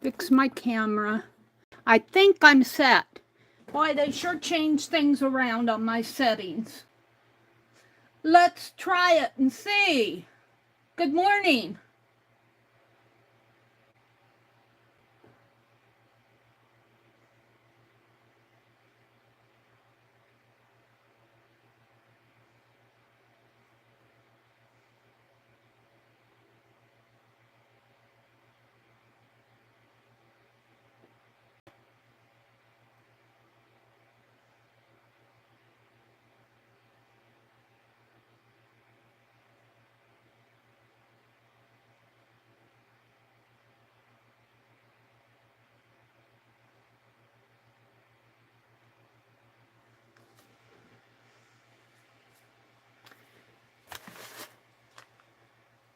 fix my camera. I think I'm set. Boy, they sure changed things around on my settings. Let's try it and see. Good morning.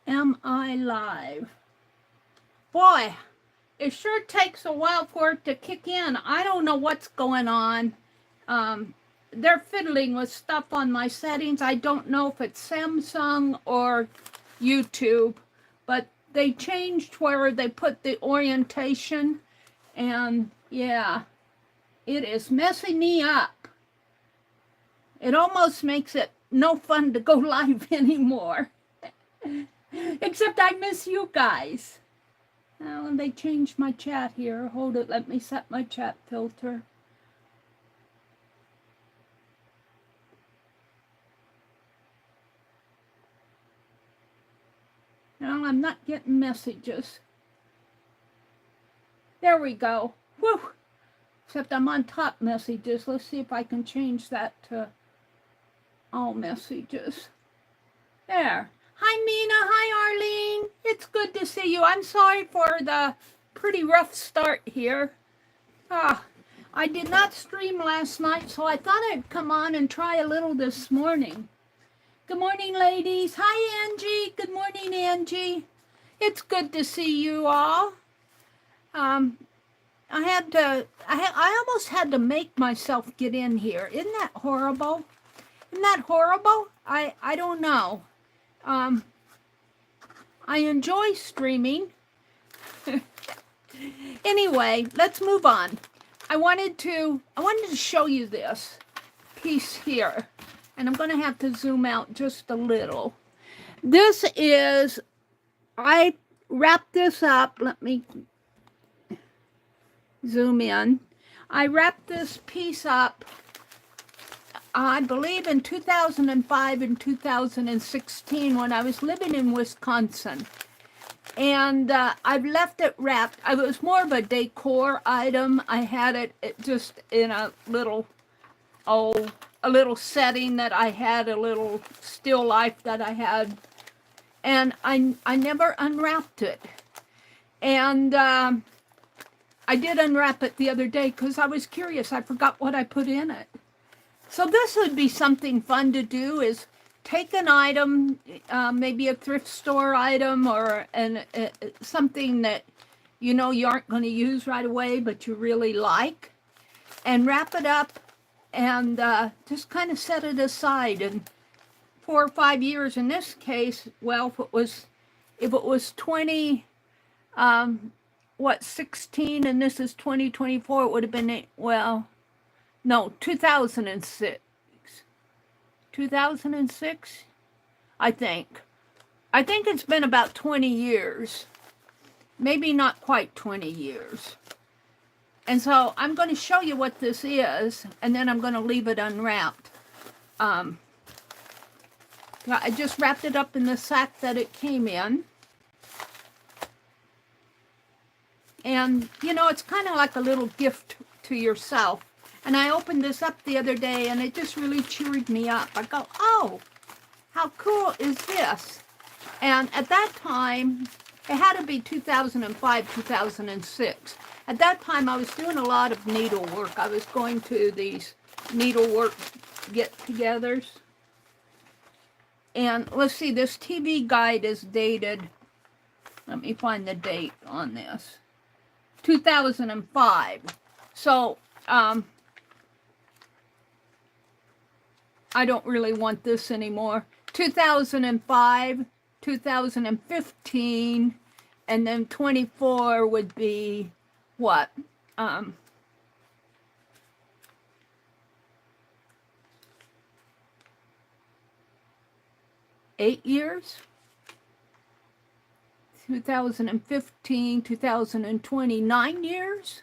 Am I live? Boy, it sure takes a while for it to kick in. I don't know what's going on. They're fiddling with stuff on my settings. I don't know if it's Samsung or YouTube, but they changed where they put the orientation, and yeah, it is messing me up. It almost makes it no fun to go live anymore. Except I miss you guys. Oh, and they changed my chat here. Hold it, let me set my chat filter. No, I'm not getting messages. There we go. Whew. Except I'm on top messages. Let's see if I can change that to all messages. There. Hi, Mina. Hi, Arlene. It's good to see you. I'm sorry for the pretty rough start here. I did not stream last night, so I thought I'd come on and try a little this morning. Good morning, ladies. Hi, Angie. Good morning, Angie. It's good to see you all. I almost had to make myself get in here. Isn't that horrible? Isn't that horrible? I don't know. I enjoy streaming. Anyway, let's move on. I wanted to show you this piece here, and I'm going to have to zoom out just a little. This is, I wrapped this up. Let me zoom in. I wrapped this piece up, I believe in 2005 and 2016 when I was living in Wisconsin. And I've left it wrapped. It was more of a decor item. I had it just in a little setting that I had, a little still life that I had. And I never unwrapped it. And I did unwrap it the other day because I was curious. I forgot what I put in it. So this would be something fun to do, is take an item, maybe a thrift store item or something that you know you aren't going to use right away but you really like, and wrap it up and just kind of set it aside. And 4 or 5 years in this case, well, if it was 16 and this is 2024, it would have been, well, no, 2006. 2006, I think. I think it's been about 20 years. Maybe not quite 20 years. And so I'm going to show you what this is, and then I'm going to leave it unwrapped. I just wrapped it up in the sack that it came in. And, you know, it's kind of like a little gift to yourself. And I opened this up the other day, and it just really cheered me up. I go, oh, how cool is this? And at that time, it had to be 2005, 2006. At that time, I was doing a lot of needlework. I was going to these needlework get-togethers. And let's see, this TV guide is dated, let me find the date on this, 2005. So, I don't really want this anymore. 2005, 2015, and then 24 would be what? 8 years? 2015, 2020, 9 years?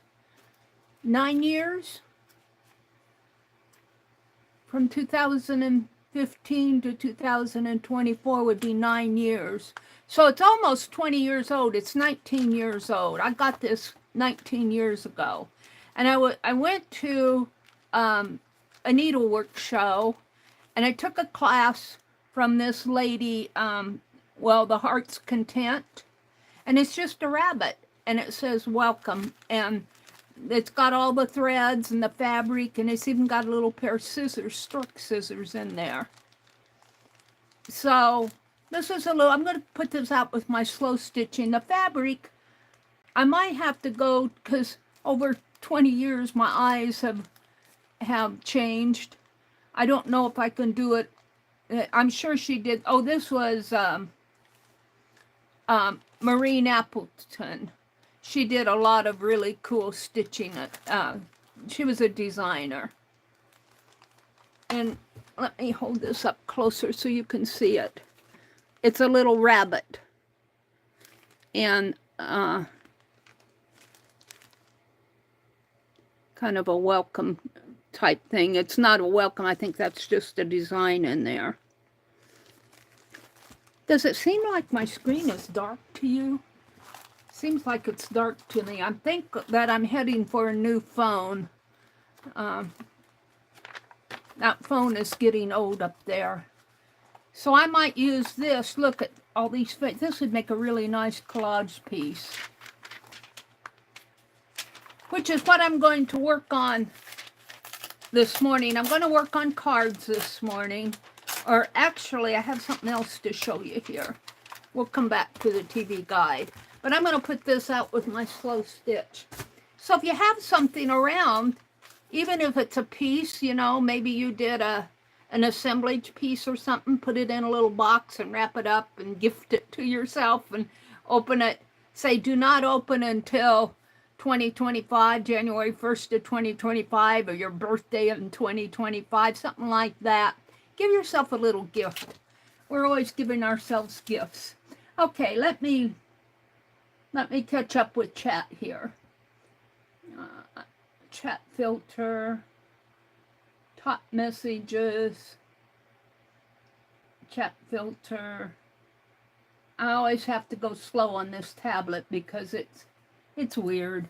9 years? From 2015 to 2024 would be 9 years. So it's almost 20 years old. It's 19 years old. I got this 19 years ago. And I went to a needlework show, and I took a class from this lady, the Heart's Content. And it's just a rabbit, and it says welcome. And it's got all the threads and the fabric, and it's even got a little pair of scissors, stork scissors in there. So this is I'm going to put this out with my slow stitching. The fabric, I might have to go, because over 20 years my eyes have changed. I don't know if I can do it. I'm sure she did. Oh, this was Meri Appleton. She did a lot of really cool stitching. She was a designer. And let me hold this up closer so you can see it. It's a little rabbit. And kind of a welcome type thing. It's not a welcome. I think that's just a design in there. Does it seem like my screen is dark to you? Seems like it's dark to me. I think that I'm heading for a new phone. That phone is getting old up there. So I might use this. Look at all these. This would make a really nice collage piece. Which is what I'm going to work on this morning. I'm going to work on cards this morning. Or actually, I have something else to show you here. We'll come back to the TV guide. But I'm going to put this out with my slow stitch. So if you have something around, even if it's a piece, you know, maybe you did an assemblage piece or something, put it in a little box and wrap it up and gift it to yourself and open it. Say, do not open until 2025, January 1st of 2025, or your birthday in 2025, something like that. Give yourself a little gift. We're always giving ourselves gifts. Okay, let me catch up with chat here. Chat filter, top messages, chat filter. I always have to go slow on this tablet because it's weird.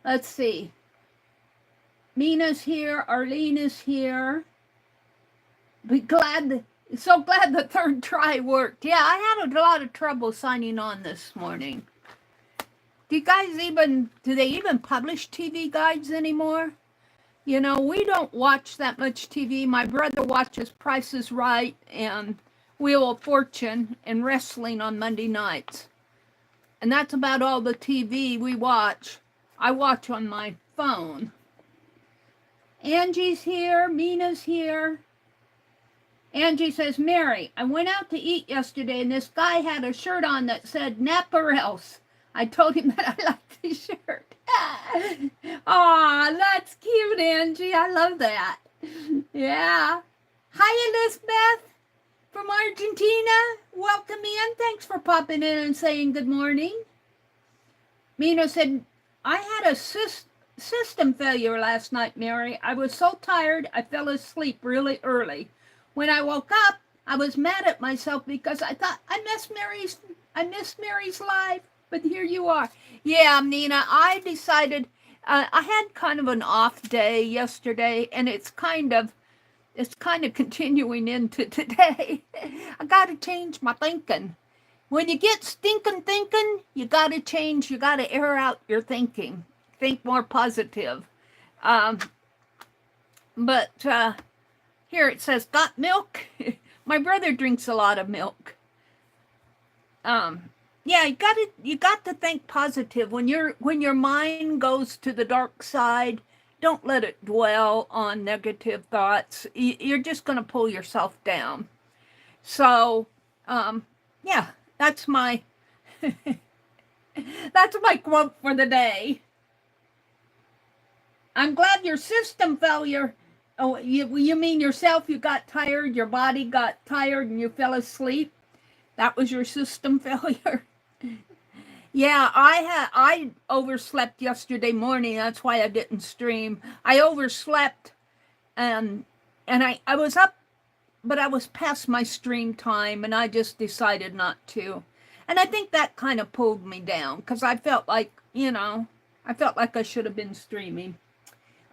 Let's see. Mina's here, Arlene is here. So glad the third try worked. Yeah, I had a lot of trouble signing on this morning. Do they even publish TV guides anymore? You know, we don't watch that much TV. My brother watches Price is Right and Wheel of Fortune and wrestling on Monday nights. And that's about all the TV we watch. I watch on my phone. Angie's here. Mina's here. Angie says, Mary, I went out to eat yesterday and this guy had a shirt on that said nap or else. I told him that I liked the shirt. Aw, that's cute, Angie. I love that. Yeah. Hi, Elizabeth from Argentina. Welcome in. Thanks for popping in and saying good morning. Mina said, I had a system failure last night, Mary. I was so tired, I fell asleep really early. When I woke up, I was mad at myself because I thought I missed Mary's live. But here you are. Yeah, Nina, I decided I had kind of an off day yesterday, and it's kind of continuing into today. I got to change my thinking. When you get stinking thinking, you got to change. You got to air out your thinking. Think more positive. But here it says, got milk? My brother drinks a lot of milk. Yeah, you got to think positive. When your mind goes to the dark side, don't let it dwell on negative thoughts. You're just going to pull yourself down. So, yeah, that's my That's my quote for the day. I'm glad your system failure. Oh, you mean yourself? You got tired, your body got tired, and you fell asleep. That was your system failure. Yeah, I overslept yesterday morning. That's why I didn't stream. I overslept, and I was up, but I was past my stream time, and I just decided not to. And I think that kind of pulled me down because I felt like, I felt like I should have been streaming.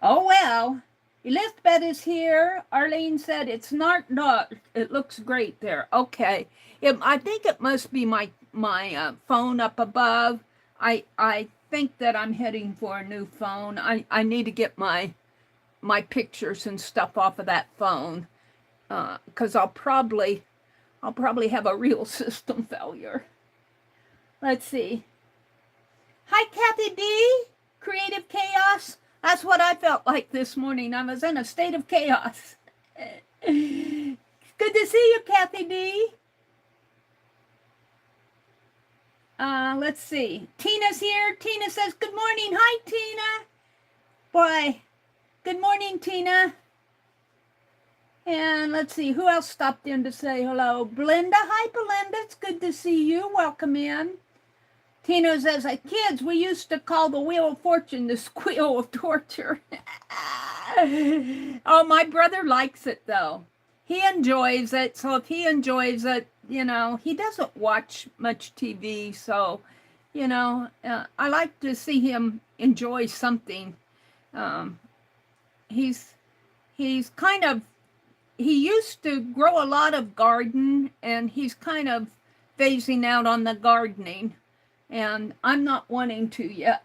Oh well. Elizabeth is here. Arlene said it's not dark. It looks great there. Okay. I think it must be my phone up above. I think that I'm heading for a new phone. I need to get my pictures and stuff off of that phone because I'll probably have a real system failure. Let's see. Hi, Kathy D. Creative Chaos. That's what I felt like this morning. I was in a state of chaos. Good to see you, Kathy D. Let's see. Tina's here. Tina says, good morning. Hi, Tina. Boy, good morning, Tina. And let's see, who else stopped in to say hello? Belinda. Hi, Belinda. It's good to see you. Welcome in. Tina says, kids, we used to call the Wheel of Fortune the squeal of torture. Oh, my brother likes it, though. He enjoys it. So if he enjoys it, he doesn't watch much TV. So, I like to see him enjoy something. He used to grow a lot of garden, and he's kind of phasing out on the gardening. And I'm not wanting to yet.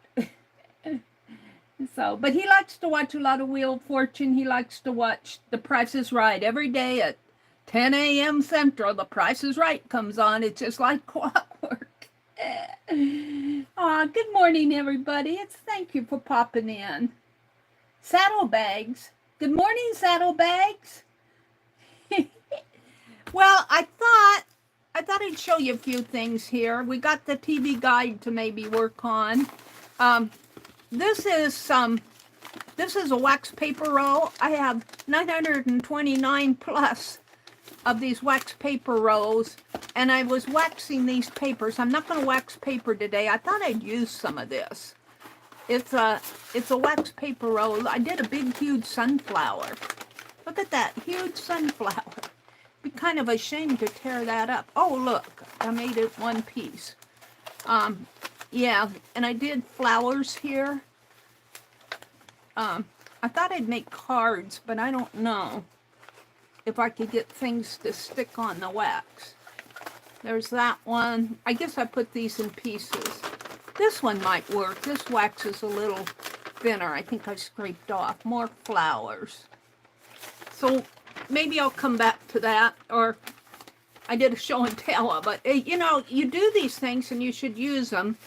So, but he likes to watch a lot of Wheel of Fortune. He likes to watch The Price is Right. Every day at 10 a.m. Central, The Price is Right comes on. It's just like clockwork. Good morning, everybody. Thank you for popping in. Saddlebags. Good morning, Saddlebags. Well, I thought I'd show you a few things here. We got the TV guide to maybe work on. This is a wax paper roll. I have 929 plus of these wax paper rolls, and I was waxing these papers. I'm not going to wax paper today. I thought I'd use some of this. It's a wax paper roll. I did a big, huge sunflower. Look at that huge sunflower. Be kind of ashamed to tear that up. Oh, look, I made it one piece. Yeah, and I did flowers here. I thought I'd make cards, but I don't know if I could get things to stick on the wax. There's that one. I guess I put these in pieces. This one might work. This wax is a little thinner. I think I scraped off. More flowers. So maybe I'll come back to that, or I did a show and tell, but you do these things and you should use them.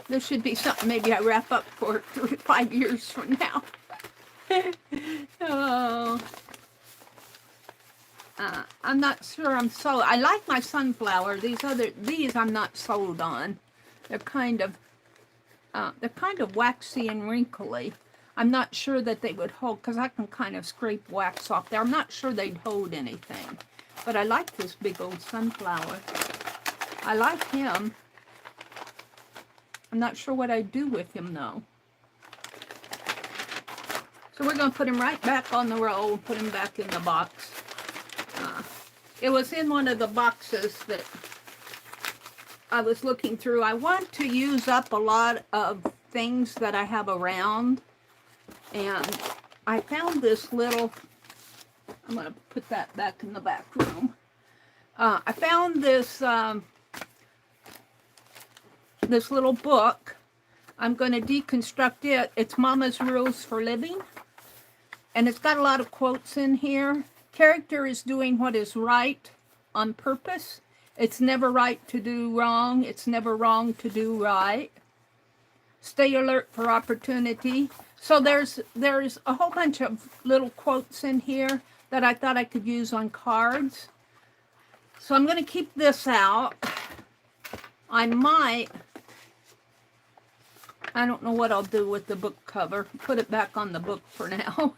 This should be something maybe I wrap up for 3 to 5 years from now. Oh. I'm not sure I'm sold. I like my sunflower. These I'm not sold on. They're kind of waxy and wrinkly. I'm not sure that they would hold, because I can kind of scrape wax off there. I'm not sure they'd hold anything. But I like this big old sunflower. I like him. I'm not sure what I'd do with him, though. So we're going to put him right back on the roll and put him back in the box. It was in one of the boxes that I was looking through. I want to use up a lot of things that I have around. And I found this little, I'm going to put that back in the back room. I found this this little book. I'm going to deconstruct it. It's Mama's Rules for Living. And it's got a lot of quotes in here. Character is doing what is right on purpose. It's never right to do wrong. It's never wrong to do right. Stay alert for opportunity. So there's a whole bunch of little quotes in here that I thought I could use on cards. So I'm going to keep this out. I don't know what I'll do with the book cover. Put it back on the book for now.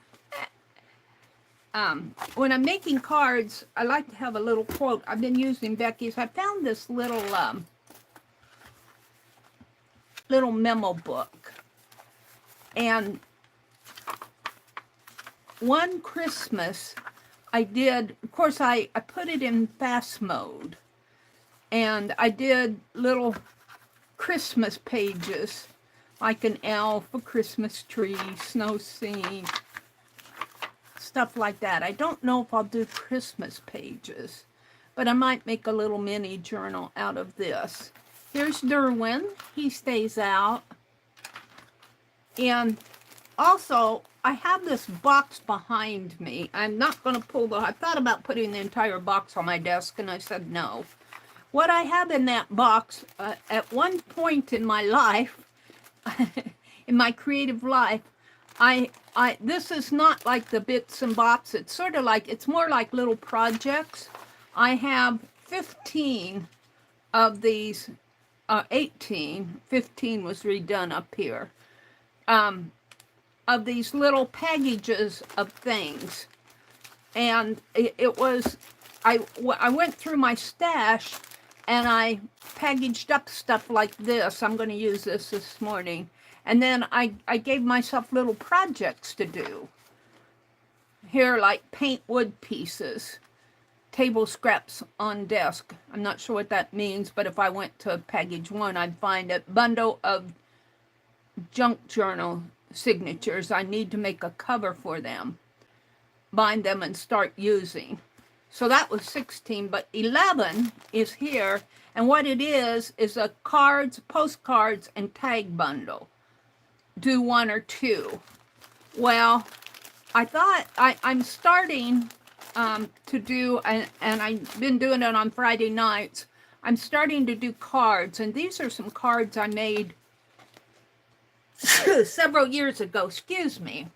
When I'm making cards, I like to have a little quote. I've been using Becky's. I found this little memo book. And one Christmas, I did, of course, I put it in fast mode. And I did little Christmas pages, like an elf, a Christmas tree, snow scene, stuff like that. I don't know if I'll do Christmas pages, but I might make a little mini journal out of this. Here's Derwin. He stays out. And also, I have this box behind me. I'm not going to pull I thought about putting the entire box on my desk, and I said no. What I have in that box, at one point in my life, in my creative life, this is not like the bits and bops. It's sort of like, it's more like little projects. I have 15 of these, 18, 15 was redone up here, of these little packages of things. And it was, I went through my stash and I packaged up stuff like this. I'm going to use this morning. And then I gave myself little projects to do. Here, like paint wood pieces, table scraps on desk. I'm not sure what that means, but if I went to package one, I'd find a bundle of junk journal signatures. I need to make a cover for them, bind them, and start using. So that was 16, but 11 is here. And what it is a cards, postcards, and tag bundle. Do one or two. Well, I thought I'm starting to do, and I've been doing it on Friday nights. I'm starting to do cards, and these are some cards I made several years ago. Excuse me.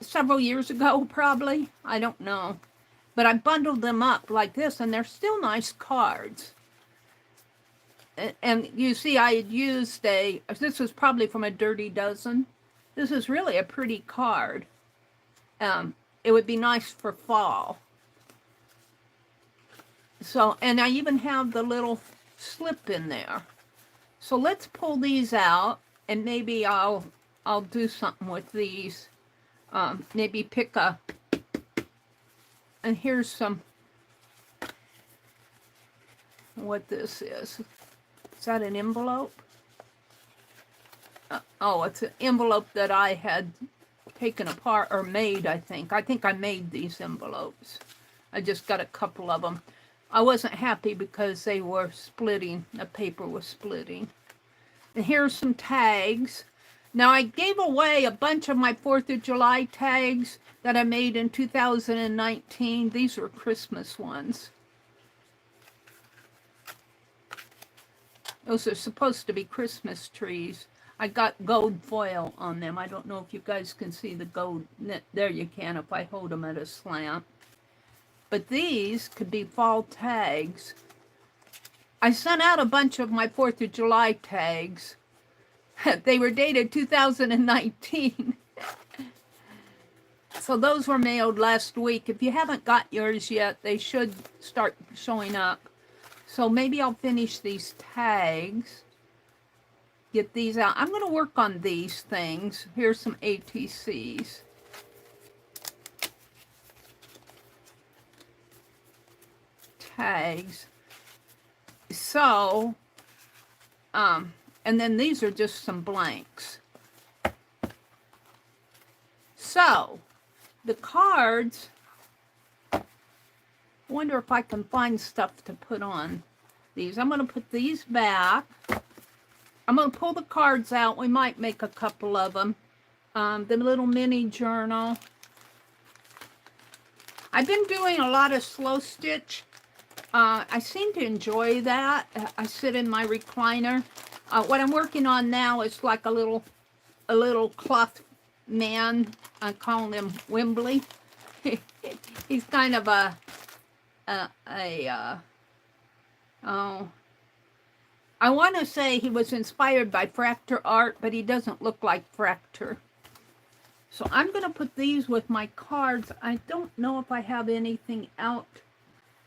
Several years ago, probably. I don't know. But I bundled them up like this, and they're still nice cards. And you see, I had used this was probably from a Dirty Dozen. This is really a pretty card. It would be nice for fall. So, and I even have the little slip in there. So let's pull these out, and maybe I'll do something with these. Maybe pick a, and here's some, what this is. Is that an envelope? Oh, it's an envelope that I had taken apart or made, I think. I think I made these envelopes. I just got a couple of them. I wasn't happy because they were splitting. The paper was splitting. And here's some tags. Now, I gave away a bunch of my 4th of July tags that I made in 2019. These were Christmas ones. Those are supposed to be Christmas trees. I got gold foil on them. I don't know if you guys can see the gold. There you can if I hold them at a slant. But these could be fall tags. I sent out a bunch of my 4th of July tags. They were dated 2019. So those were mailed last week. If you haven't got yours yet, they should start showing up. So maybe I'll finish these tags. Get these out. I'm going to work on these things. Here's some ATCs. Tags. So, and then these are just some blanks. So, the cards, I wonder if I can find stuff to put on these. I'm going to put these back. I'm going to pull the cards out. We might make a couple of them. The little mini journal. I've been doing a lot of slow stitch. I seem to enjoy that. I sit in my recliner. What I'm working on now is like a little cloth man. I call him Wembley. He's kind of a oh, I want to say he was inspired by Fracture art, but he doesn't look like Fracture. So I'm going to put these with my cards. I don't know if I have anything out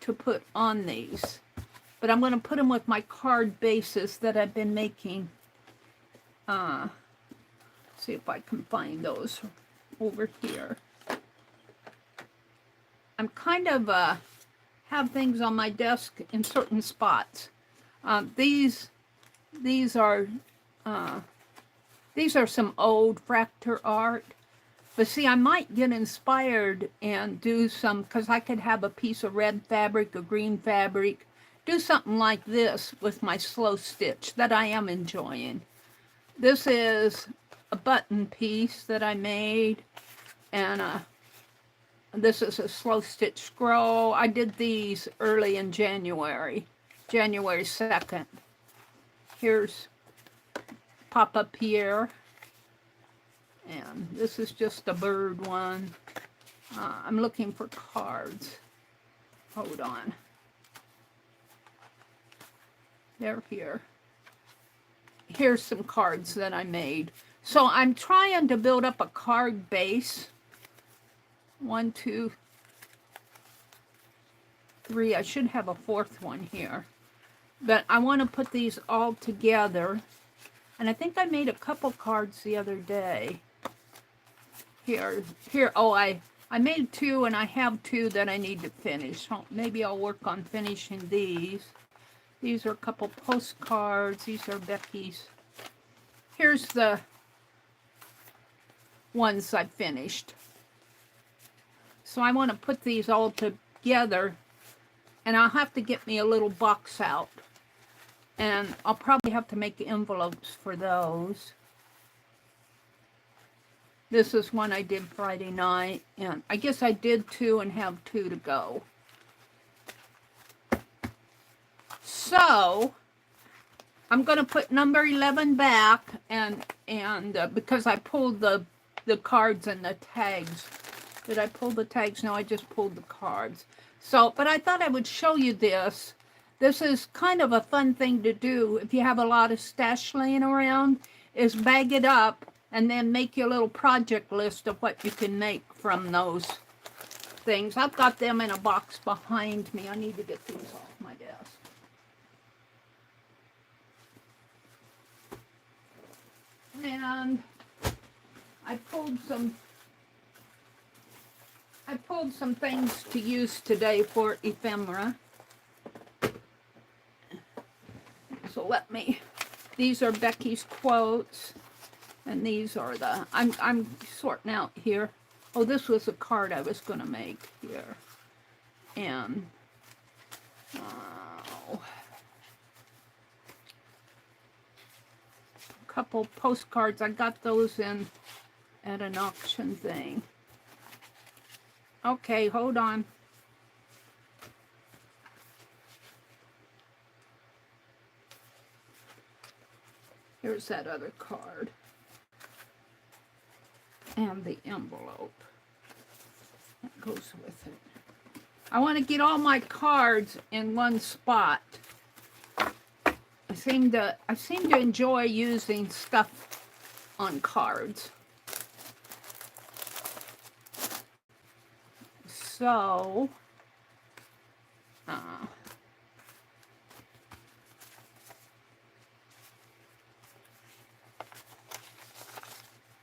to put on these, but I'm going to put them with my card bases that I've been making. See if I can find those over here. I'm kind of have things on my desk in certain spots. These are some old Fracture art. But see, I might get inspired and do some, because I could have a piece of red fabric, a green fabric, do something like this with my slow stitch that I am enjoying. This is a button piece that I made, and this is a slow stitch scroll. I did these early in January 2nd. Here's Papa Pierre. And this is just a bird one. I'm looking for cards. Hold on. They're here. Here's some cards that I made. So I'm trying to build up a card base. 1, 2, 3. I should have a fourth one here. But I want to put these all together. And I think I made a couple cards the other day. Here. Oh, I made 2, and I have 2 that I need to finish. So maybe I'll work on finishing these. These are a couple postcards. These are Becky's. Here's the ones I finished. So I want to put these all together, and I'll have to get me a little box out. And I'll probably have to make envelopes for those. This is one I did Friday night, and I guess I did 2 and have 2 to go. So I'm going to put number 11 back, and because I pulled the cards and the tags. Did I pull the tags? No, I just pulled the cards. So, but I thought I would show you this. This is kind of a fun thing to do if you have a lot of stash laying around, is bag it up and then make your little project list of what you can make from those things. I've got them in a box behind me. I need to get these off my desk. And I pulled some things to use today for ephemera. So these are Becky's quotes, and these are I'm sorting out here. Oh, this was a card I was going to make here. And, a couple postcards. I got those in at an auction thing. Okay, hold on. Here's that other card. And the envelope that goes with it. I want to get all my cards in one spot. I seem to enjoy using stuff on cards. So, all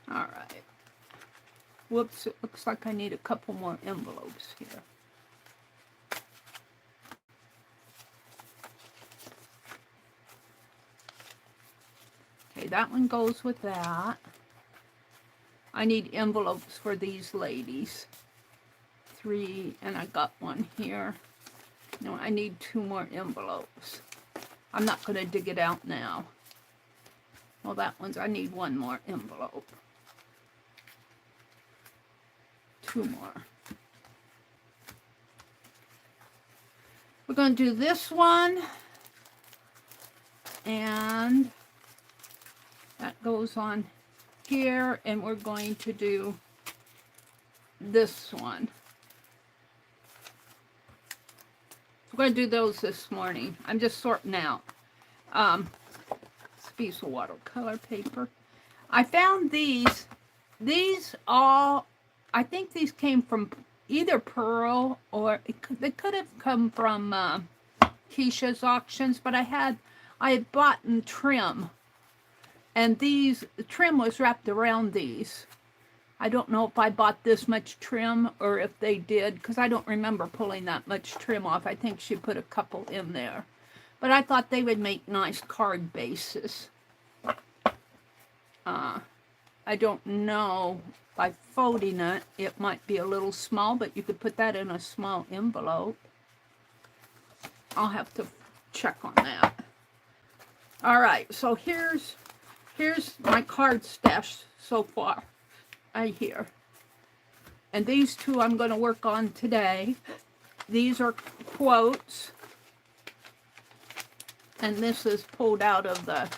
right. Whoops, it looks like I need a couple more envelopes here. Okay, that one goes with that. I need envelopes for these ladies. 3, and I got one here. No, I need 2 more envelopes. I'm not going to dig it out now. Well, I need 1 more envelope. 2 more. We're going to do this one, and that goes on here, and we're going to do this one. going to do those this morning. I'm just sorting out. It's a piece of watercolor paper. I found these. These all, I think these came from either Pearl or they could have come from Keisha's auctions, but I had bought trim, and the trim was wrapped around these. I don't know if I bought this much trim or if they did, because I don't remember pulling that much trim off. I think she put a couple in there. But I thought they would make nice card bases. I don't know, by folding it, it might be a little small, but you could put that in a small envelope. I'll have to check on that. All right, so here's my card stash so far. Right here. And these two I'm going to work on today. These are quotes. And this is pulled out of the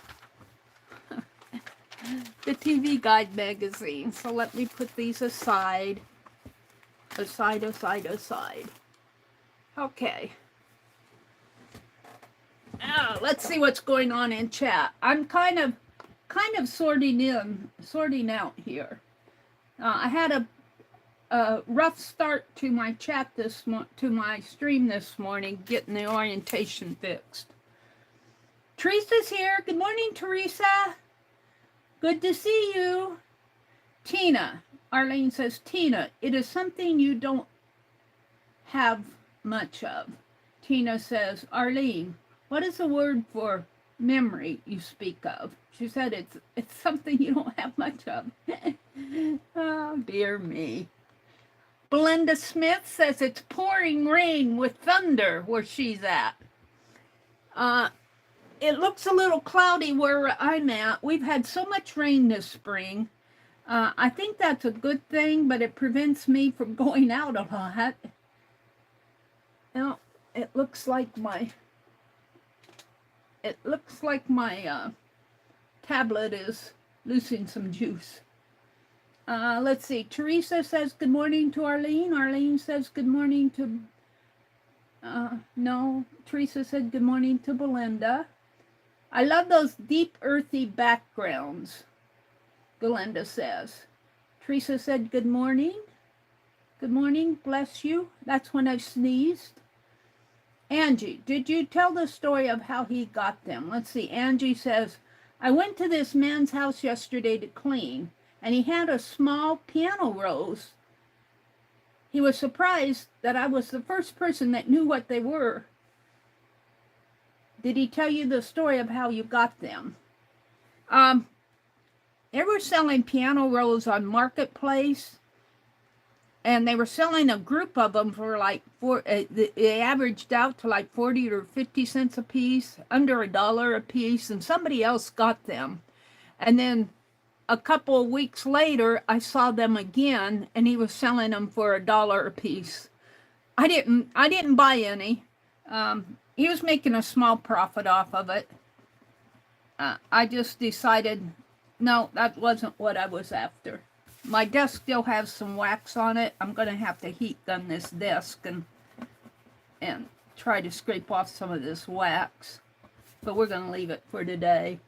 TV Guide magazine. So let me put these aside. Aside. Okay. Now, let's see what's going on in chat. I'm kind of sorting out here. I had a rough start to my chat to my stream this morning, getting the orientation fixed. Teresa's here. Good morning, Teresa. Good to see you. Tina. Arlene says, Tina, it is something you don't have much of. Tina says, Arlene, what is the word for memory you speak of? She said it's something you don't have much of. Oh, dear me. Belinda Smith says it's pouring rain with thunder where she's at. It looks a little cloudy where I'm at. We've had so much rain this spring. I think that's a good thing, but it prevents me from going out a lot. Now, it looks like my tablet is losing some juice. Let's see. Teresa says good morning to Arlene. Arlene says good morning to... no. Teresa said good morning to Belinda. I love those deep, earthy backgrounds, Belinda says. Teresa said good morning. Good morning. Bless you. That's when I sneezed. Angie, did you tell the story of how he got them? Let's see. Angie says, I went to this man's house yesterday to clean, and he had a small piano rose. He was surprised that I was the first person that knew what they were. Did he tell you the story of how you got them? They were selling piano rolls on Marketplace, and they were selling a group of them for like they averaged out to like 40 or 50 cents a piece, under $1 a piece, and somebody else got them. And then a couple of weeks later, I saw them again, and he was selling them for $1 a piece. I didn't buy any. He was making a small profit off of it. I just decided, no, that wasn't what I was after. My desk still has some wax on it. I'm going to have to heat gun this desk and try to scrape off some of this wax. But we're going to leave it for today.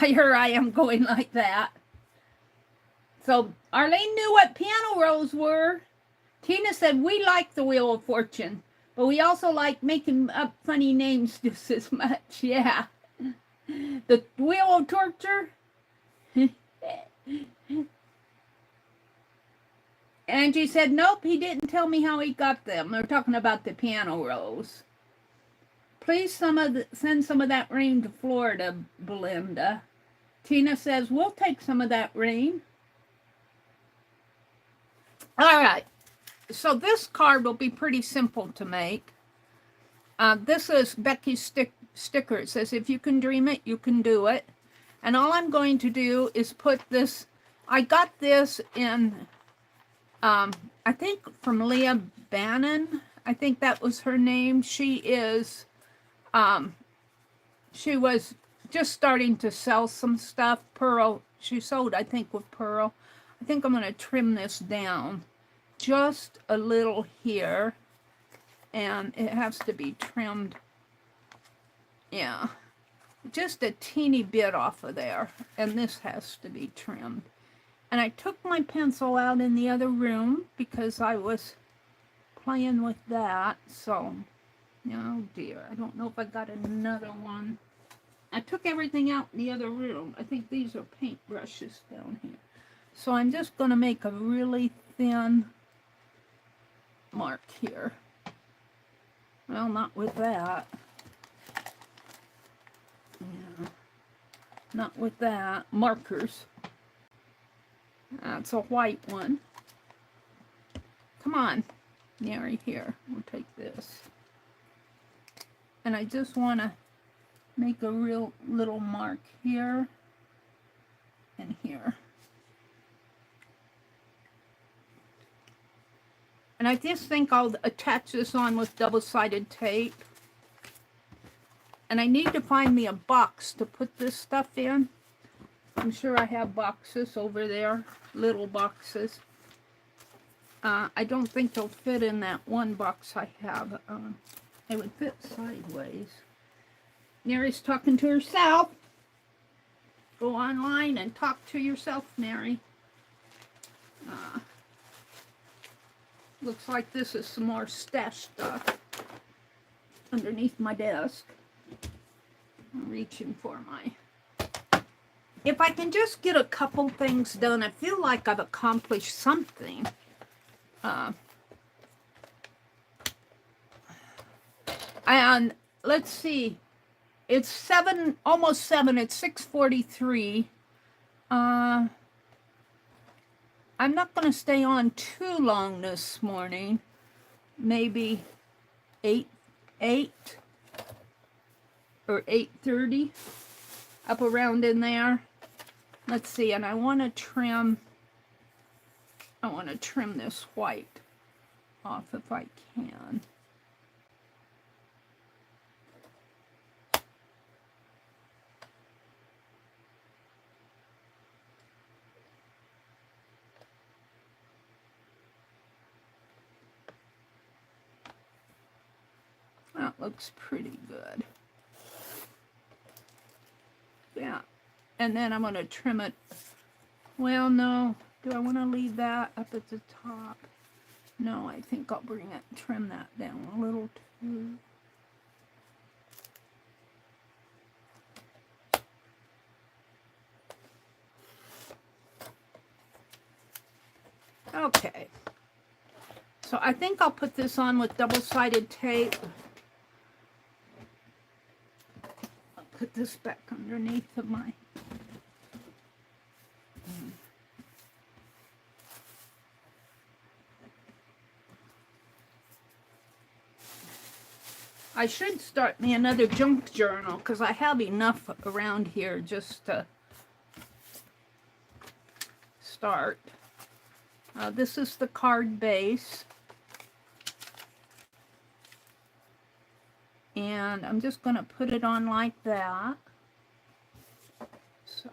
Here I am going like that. So Arlene knew what piano rolls were. Tina said, we like the Wheel of Fortune, but we also like making up funny names just as much. Yeah. The Wheel of Torture. Angie said, nope, he didn't tell me how he got them. They're talking about the piano rolls. Please send some of that rain to Florida, Belinda. Tina says, we'll take some of that rain. All right. So this card will be pretty simple to make. This is Becky's sticker. It says, if you can dream it, you can do it. And all I'm going to do is put this, I got this in, I think from Leah Bannon. I think that was her name. She was just starting to sell some stuff. Pearl, she sold, I think, with Pearl. I think I'm going to trim this down just a little here. and it has to be trimmed. Yeah, just a teeny bit off of there, and this has to be trimmed. And I took my pencil out in the other room because I was playing with that. So, oh dear, I don't know if I got another one. I took everything out in the other room. I think these are paint brushes down here. So I'm just going to make a really thin mark here. Well, not with that. Yeah, not with that. Markers. That's a white one. Come on, Meri, here. We'll take this. And I just want to make a real little mark here and here. And I just think I'll attach this on with double-sided tape. And I need to find me a box to put this stuff in. I'm sure I have boxes over there, little boxes. I don't think they'll fit in that one box I have. They would fit sideways. Meri's talking to herself. Go online and talk to yourself, Meri. Looks like this is some more stash stuff underneath my desk. I'm reaching for my... If I can just get a couple things done, I feel like I've accomplished something. And let's see. It's 7, almost 7. It's 6:43. I'm not going to stay on too long this morning. Maybe 8 or 8:30, up around in there. Let's see, and I want to trim this white off if I can. That looks pretty good. Yeah, and then I'm going to trim it. Well, no. Do I want to leave that up at the top? No, I think I'll trim that down a little too. Okay. So I think I'll put this on with double-sided tape. I'll put this back underneath of my... I should start me another junk journal because I have enough around here just to start. This is the card base. And I'm just going to put it on like that. So.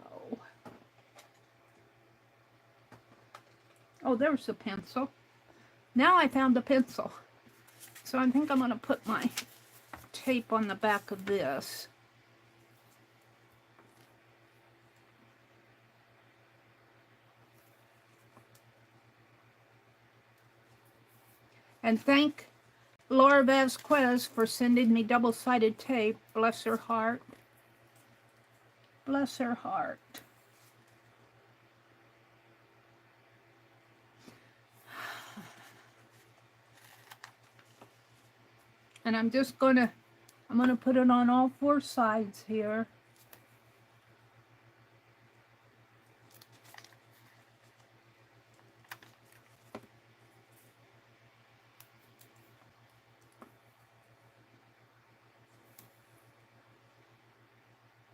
Oh, there's the pencil. Now I found the pencil. So I think I'm going to put my tape on the back of this. And thank Laura Vasquez for sending me double-sided tape. Bless her heart. Bless her heart. And I'm going to put it on all 4 sides here.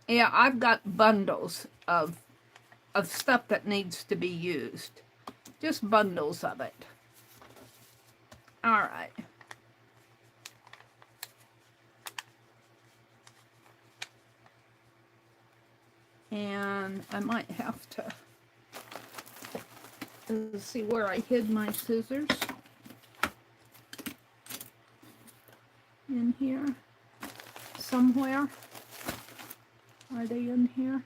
Yeah, I've got bundles of stuff that needs to be used. Just bundles of it. All right. And I might have to see where I hid my scissors. here somewhere. Are they in here?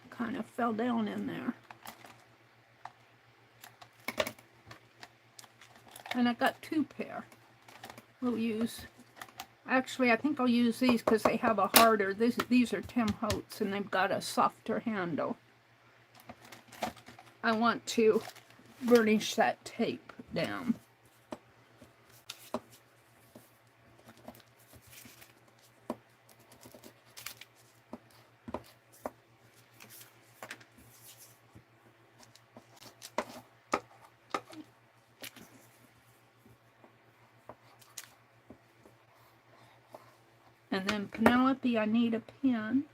Kind of fell down in there. And I got 2 pair. We'll use, actually I think I'll use these because they have a harder, these are Tim Holtz and they've got a softer handle. I want to burnish that tape down. And then Penelope, I need a pen.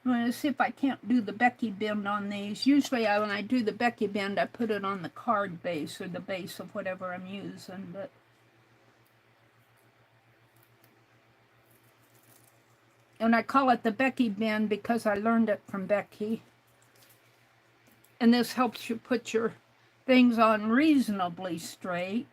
I'm going to see if I can't do the Becky bend on these. Usually when I do the Becky bend, I put it on the card base or the base of whatever I'm using. But and I call it the Becky bend because I learned it from Becky. And this helps you put your things on reasonably straight.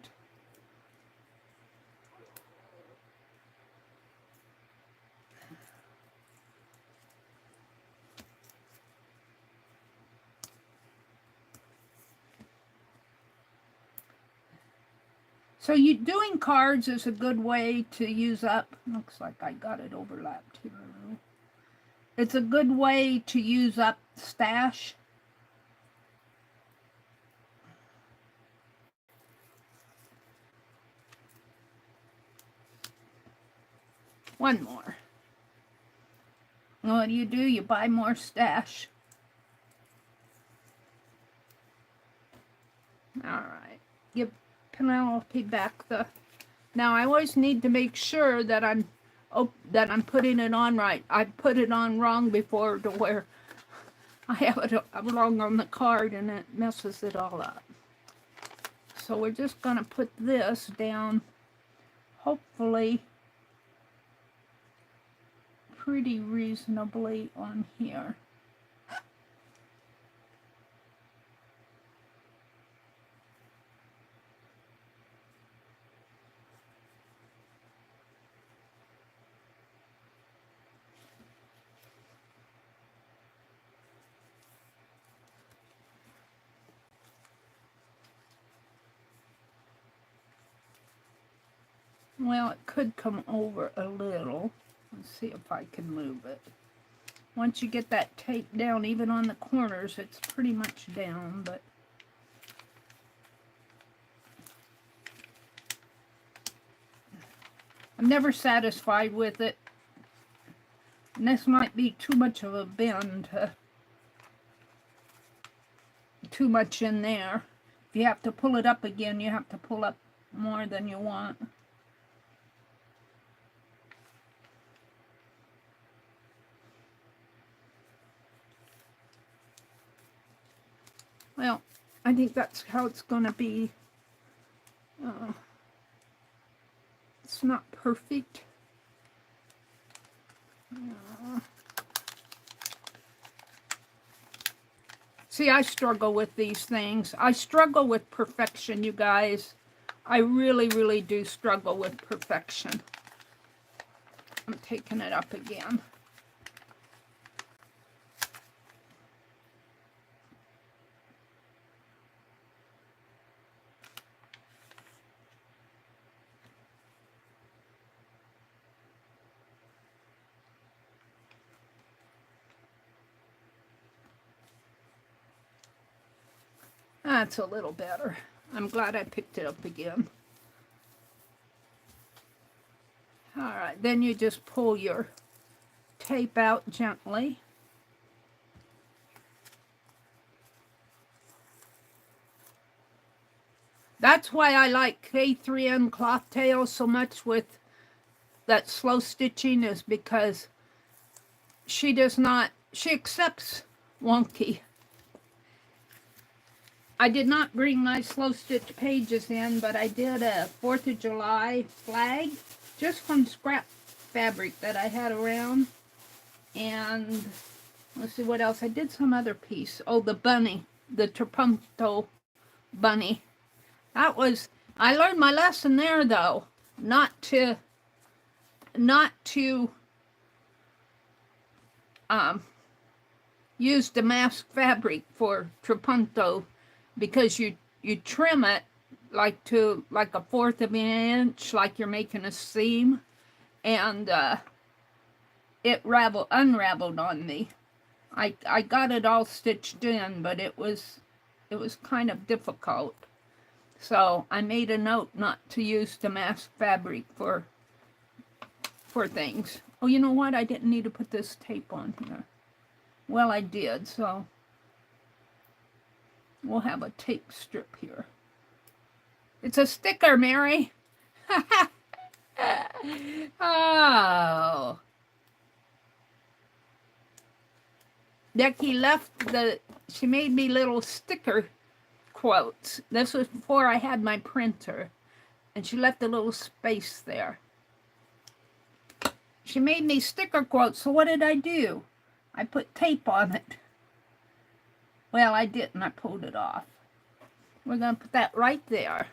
So doing cards is a good way to use up, looks like I got it overlapped here. It's a good way to use up stash. One more. And what do? You buy more stash. All right. Give Penelope back the. Now I always need to make sure that I'm putting it on right. I put it on wrong before to where I have it wrong on the card and it messes it all up. So we're just going to put this down, hopefully pretty reasonably on here. Well, it could come over a little. Let's see if I can move it. Once you get that tape down, even on the corners, it's pretty much down, but I'm never satisfied with it. And this might be too much of a bend, too much in there. If you have to pull it up again, you have to pull up more than you want. Well, I think that's how it's going to be. It's not perfect. See, I struggle with these things. I struggle with perfection, you guys. I really, really do struggle with perfection. I'm taking it up again. That's a little better. I'm glad I picked it up again. All right, then you just pull your tape out gently. That's why I like K3M cloth tails so much with that slow stitching, is because she accepts wonky. I did not bring my slow stitch pages in, but I did a 4th of July flag just from scrap fabric that I had around. And let's see what else. I did some other piece. Oh, the bunny. the Impromptu bunny. That was, I learned my lesson there though, not to use damask fabric for Impromptu, because you trim it like to like a fourth of an inch, like you're making a seam, and it unraveled on me. I got it all stitched in, but it was kind of difficult. So I made a note not to use damask fabric for things. Oh, you know what? I didn't need to put this tape on here. Well, I did, so we'll have a tape strip here. It's a sticker, Mary. Oh. Becky she made me little sticker quotes. This was before I had my printer, and she left a little space there. She made me sticker quotes, so what did I do? I put tape on it. Well, I didn't. I pulled it off. We're going to put that right there.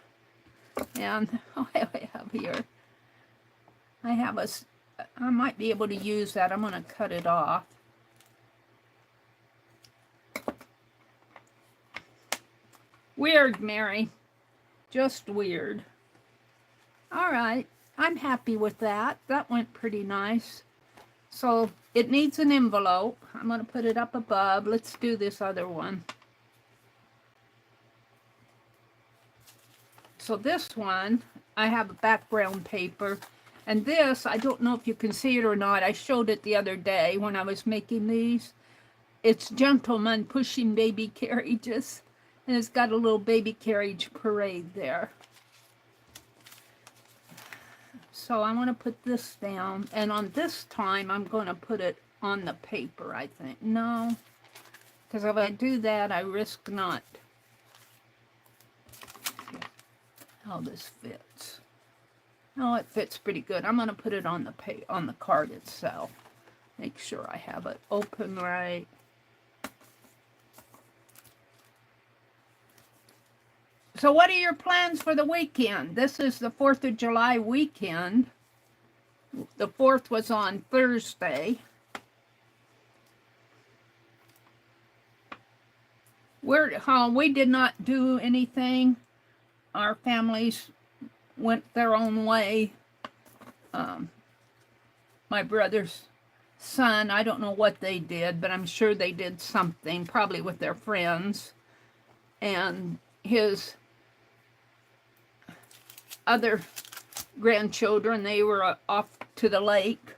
And what do I have here? I might be able to use that. I'm going to cut it off. Weird, Mary. Just weird. All right. I'm happy with that. That went pretty nice. So it needs an envelope. I'm going to put it up above. Let's do this other one. So this one, I have a background paper. And this, I don't know if you can see it or not. I showed it the other day when I was making these. It's gentlemen pushing baby carriages. And it's got a little baby carriage parade there. So I'm going to put this down. And on this time, I'm going to put it on the paper, I think. No, because if I do that, I risk not. How this fits. Oh, it fits pretty good. I'm going to put it on the card itself. Make sure I have it open right. So what are your plans for the weekend? This is the 4th of July weekend. The 4th was on Thursday. We did not do anything. Our families went their own way. My brother's son, I don't know what they did, but I'm sure they did something, probably with their friends. And his other grandchildren, they were off to the lake.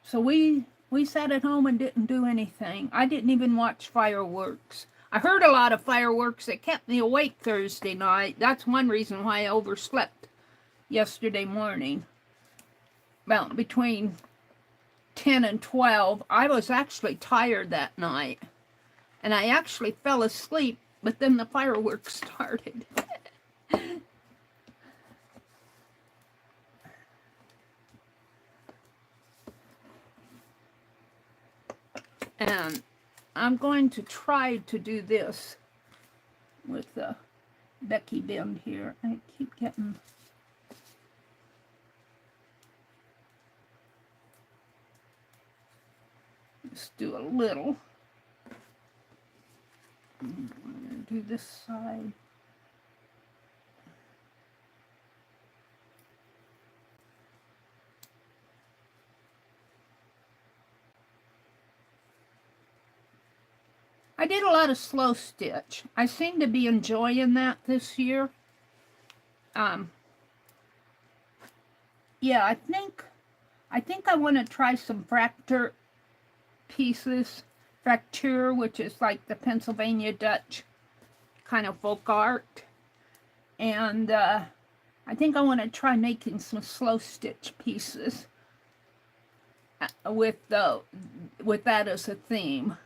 So we sat at home and didn't do anything. I didn't even watch fireworks. I heard a lot of fireworks that kept me awake Thursday night. That's one reason why I overslept yesterday morning. Well, between 10 and 12, I was actually tired that night. And I actually fell asleep, but then the fireworks started. And I'm going to try to do this with the Becky bend here. I keep getting... Just do a little. I'm going to do this side. I did a lot of slow stitch. I seem to be enjoying that this year. Yeah, I think I want to try some fracture pieces. Fracture, which is like the Pennsylvania Dutch kind of folk art. And I think I want to try making some slow stitch pieces with that as a theme.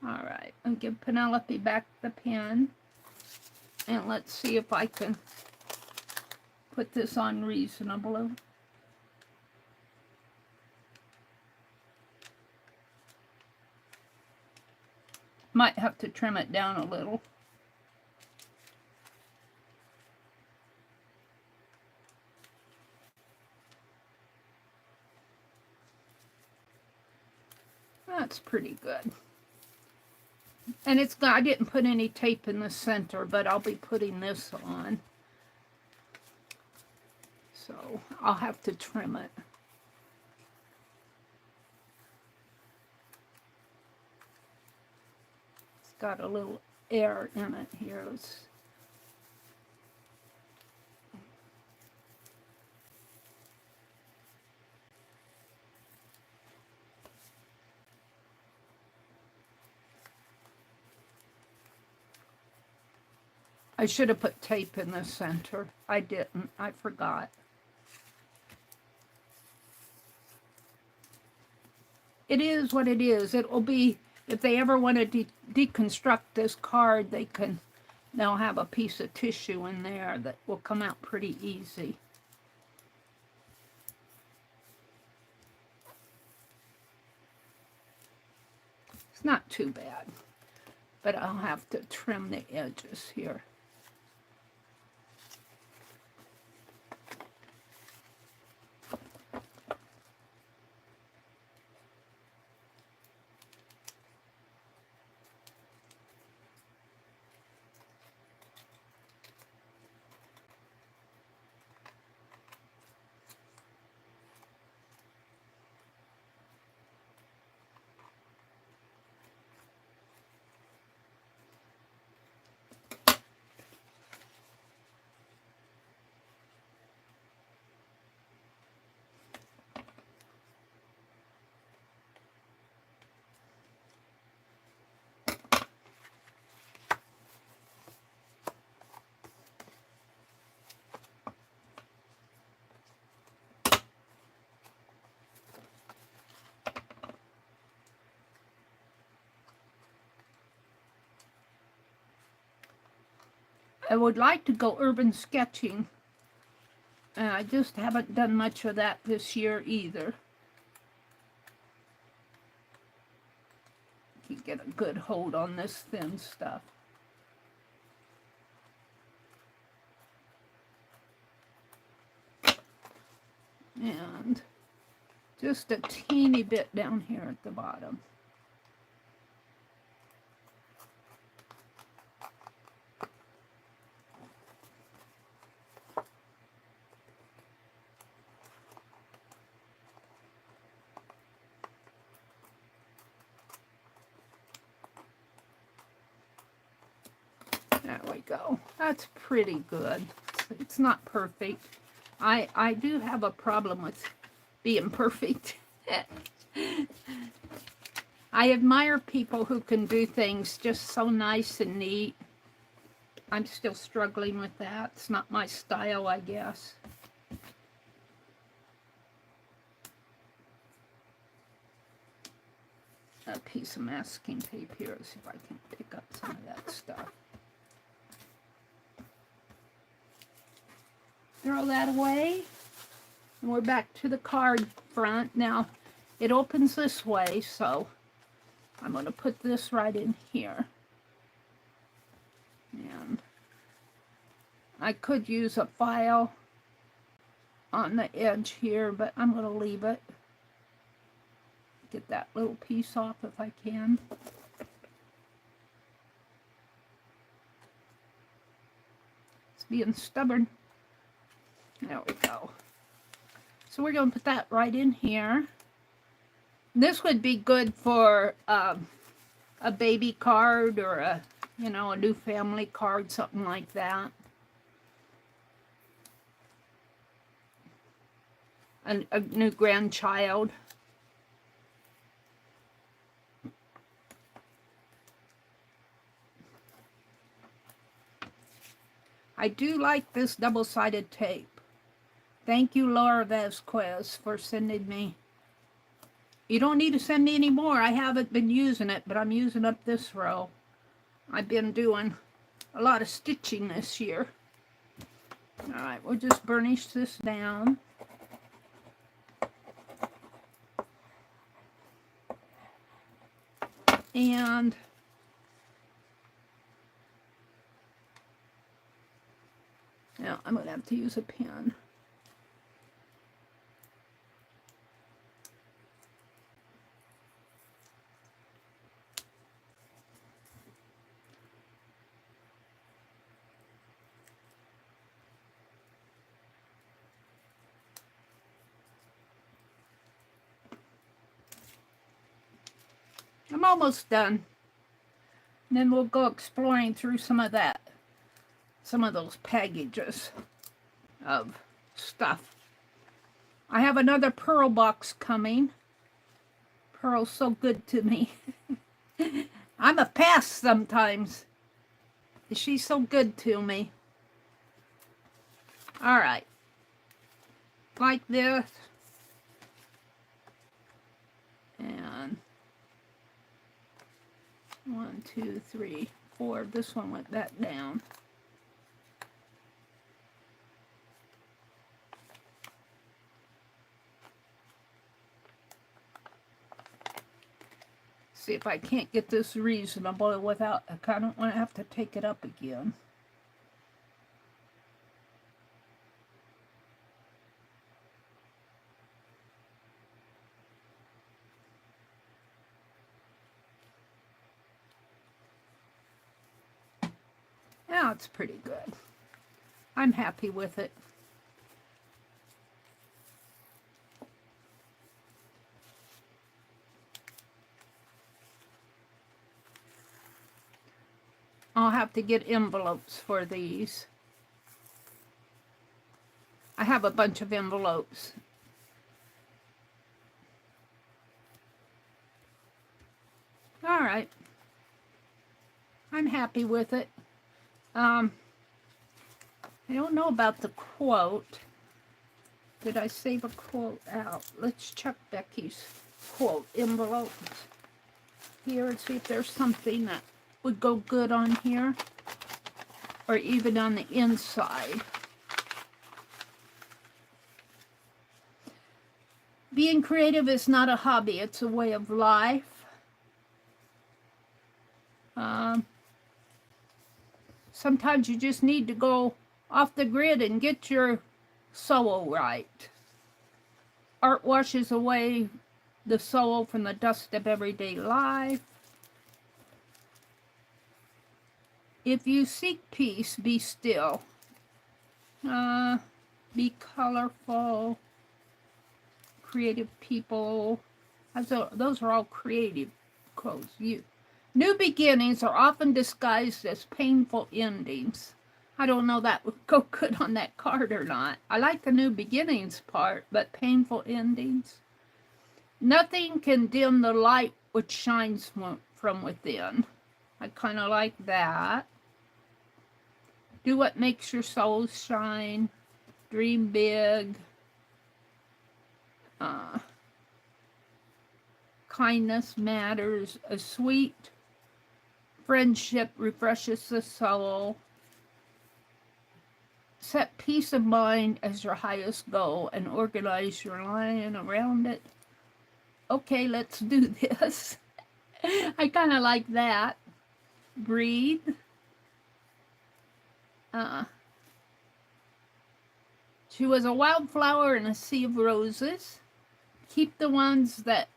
All right, I'll give Penelope back the pen. And let's see if I can put this on reasonably. Might have to trim it down a little. That's pretty good. And it's got, I didn't put any tape in the center, but I'll be putting this on. So I'll have to trim it. It's got a little air in it here. I should have put tape in the center. I didn't. I forgot. It is what it is. It will be, if they ever want to deconstruct this card, they'll have a piece of tissue in there that will come out pretty easy. It's not too bad, but I'll have to trim the edges here. I would like to go urban sketching. I just haven't done much of that this year either. You get a good hold on this thin stuff. And just a teeny bit down here at the bottom. There we go. That's pretty good. It's not perfect. I do have a problem with being perfect. I admire people who can do things just so nice and neat. I'm still struggling with that. It's not my style, I guess. A piece of masking tape here. See if I can pick up some of that stuff. Throw that away. And we're back to the card front. Now, it opens this way, so I'm going to put this right in here. And I could use a file on the edge here, but I'm going to leave it. Get that little piece off if I can. It's being stubborn. There we go. So we're going to put that right in here. This would be good for a baby card or a new family card, something like that. A new grandchild. I do like this double-sided tape. Thank you, Laura Vasquez, for sending me. You don't need to send me any more. I haven't been using it, but I'm using up this row. I've been doing a lot of stitching this year. All right, we'll just burnish this down. And Now I'm going to have to use a pen. I'm almost done. And then we'll go exploring through some of those packages of stuff. I have another pearl box coming. Pearl's so good to me. I'm a pest sometimes. She's so good to me. All right. Like this. And 1, 2, 3, 4. This one went back down. See if I can't get this reasonable without, I kind of want to have to take it up again. Now it's pretty good. I'm happy with it. I'll have to get envelopes for these. I have a bunch of envelopes. All right. I'm happy with it. I don't know about the quote. Did I save a quote out? Let's check Becky's quote envelopes here and see if there's something that would go good on here, or even on the inside. Being creative is not a hobby, it's a way of life. Sometimes you just need to go off the grid and get your soul right. Art washes away the soul from the dust of everyday life. If you seek peace, be still. Be colorful. Creative people. Those are all creative quotes. New beginnings are often disguised as painful endings. I don't know that would go good on that card or not. I like the new beginnings part, but painful endings. Nothing can dim the light which shines from within. I kind of like that. Do what makes your soul shine. Dream big. Kindness matters. A sweet friendship refreshes the soul. Set peace of mind as your highest goal and organize your lion around it. Okay, let's do this. I kind of like that. Breathe. She was a wildflower in a sea of roses. Keep the ones that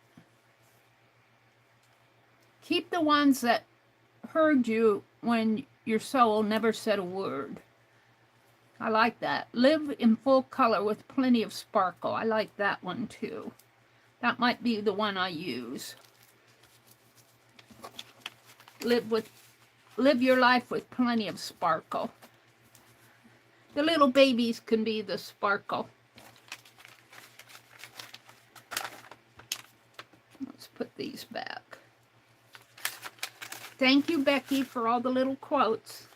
heard you when your soul never said a word. I like that. Live in full color with plenty of sparkle. I like that one too. That might be the one I use. Live your life with plenty of sparkle. The little babies can be the sparkle. Let's put these back. Thank you, Becky, for all the little quotes.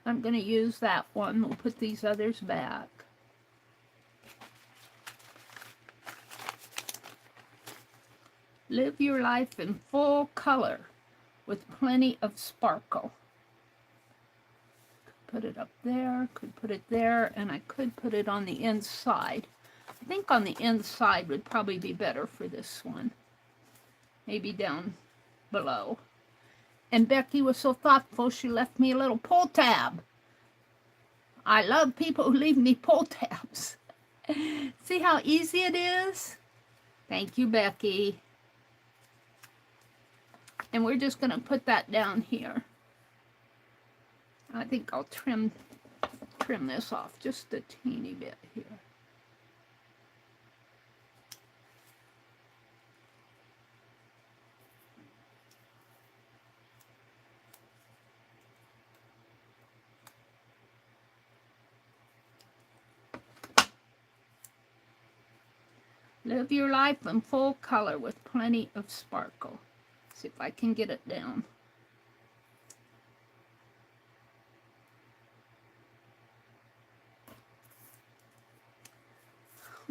I'm going to use that one. We'll put these others back. Live your life in full color with plenty of sparkle. Could put it up there, could put it there, and I could put it on the inside. I think on the inside would probably be better for this one. Maybe down below. And Becky was so thoughtful, she left me a little pull tab. I love people who leave me pull tabs. See how easy it is? Thank you, Becky. And we're just going to put that down here. I think I'll trim this off just a teeny bit here. Live your life in full color with plenty of sparkle. See if I can get it down.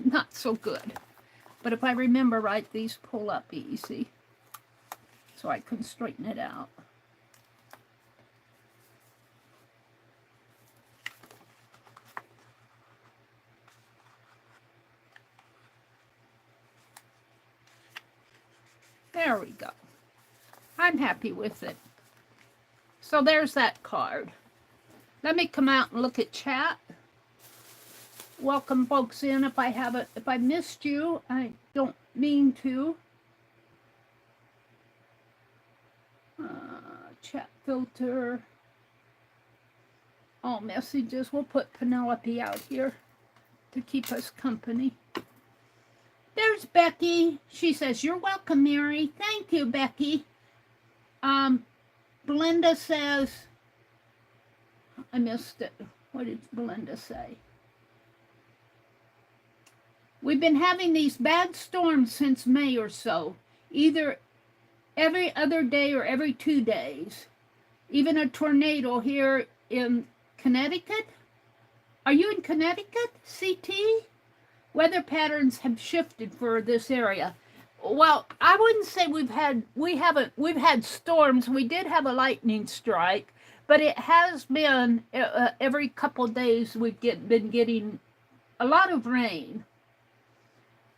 Not so good. But if I remember right, these pull up easy. So I can straighten it out. There we go. I'm happy with it. So there's that card. Let me come out and look at chat. Welcome folks in. If I missed you, I don't mean to. Chat filter. All messages. We'll put Penelope out here to keep us company. There's Becky. She says, "You're welcome, Meri." Thank you, Becky. Belinda says, I missed it. What did Belinda say? We've been having these bad storms since May or so, either every other day or every 2 days. Even a tornado here in Connecticut. Are you in Connecticut, CT? Weather patterns have shifted for this area. Well, I wouldn't say we've had storms. We did have a lightning strike, but it has been every couple of days we've been getting a lot of rain.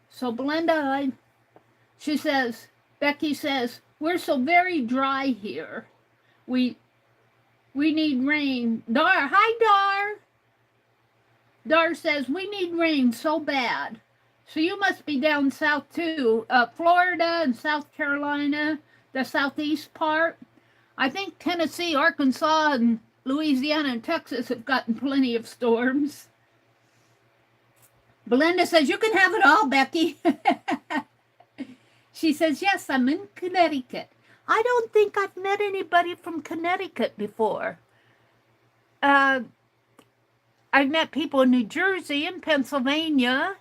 So Belinda, Becky says, we're so very dry here. We need rain. Dar, hi Dar. Dar says, we need rain so bad. So you must be down south too. Florida and South Carolina, the southeast part. I think Tennessee, Arkansas, and Louisiana and Texas have gotten plenty of storms. Belinda says, you can have it all, Becky. She says, yes, I'm in Connecticut. I don't think I've met anybody from Connecticut before. I've met people in New Jersey and Pennsylvania,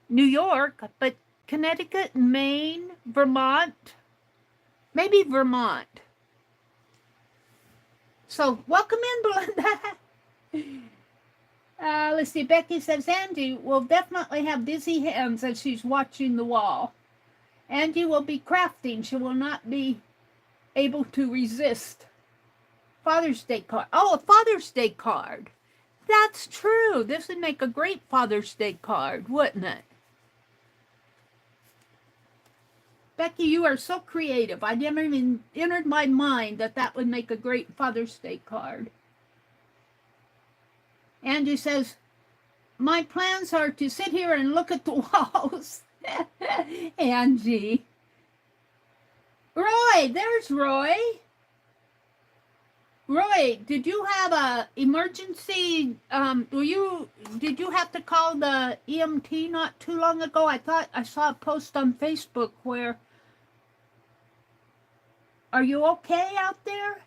New York, but Connecticut, Maine, Vermont, maybe Vermont. So welcome in, Belinda. Let's see, Becky says, Angie will definitely have busy hands as she's watching the wall. Angie will be crafting. She will not be able to resist. Father's Day card. Oh, a Father's Day card. That's true. This would make a great Father's Day card, wouldn't it? Becky, you are so creative. I never even entered my mind that that would make a great Father's Day card. Angie says, my plans are to sit here and look at the walls. Angie. Roy, there's Roy. Roy, did you have a emergency, did you have to call the EMT not too long ago? I thought I saw a post on Facebook where, are you okay out there?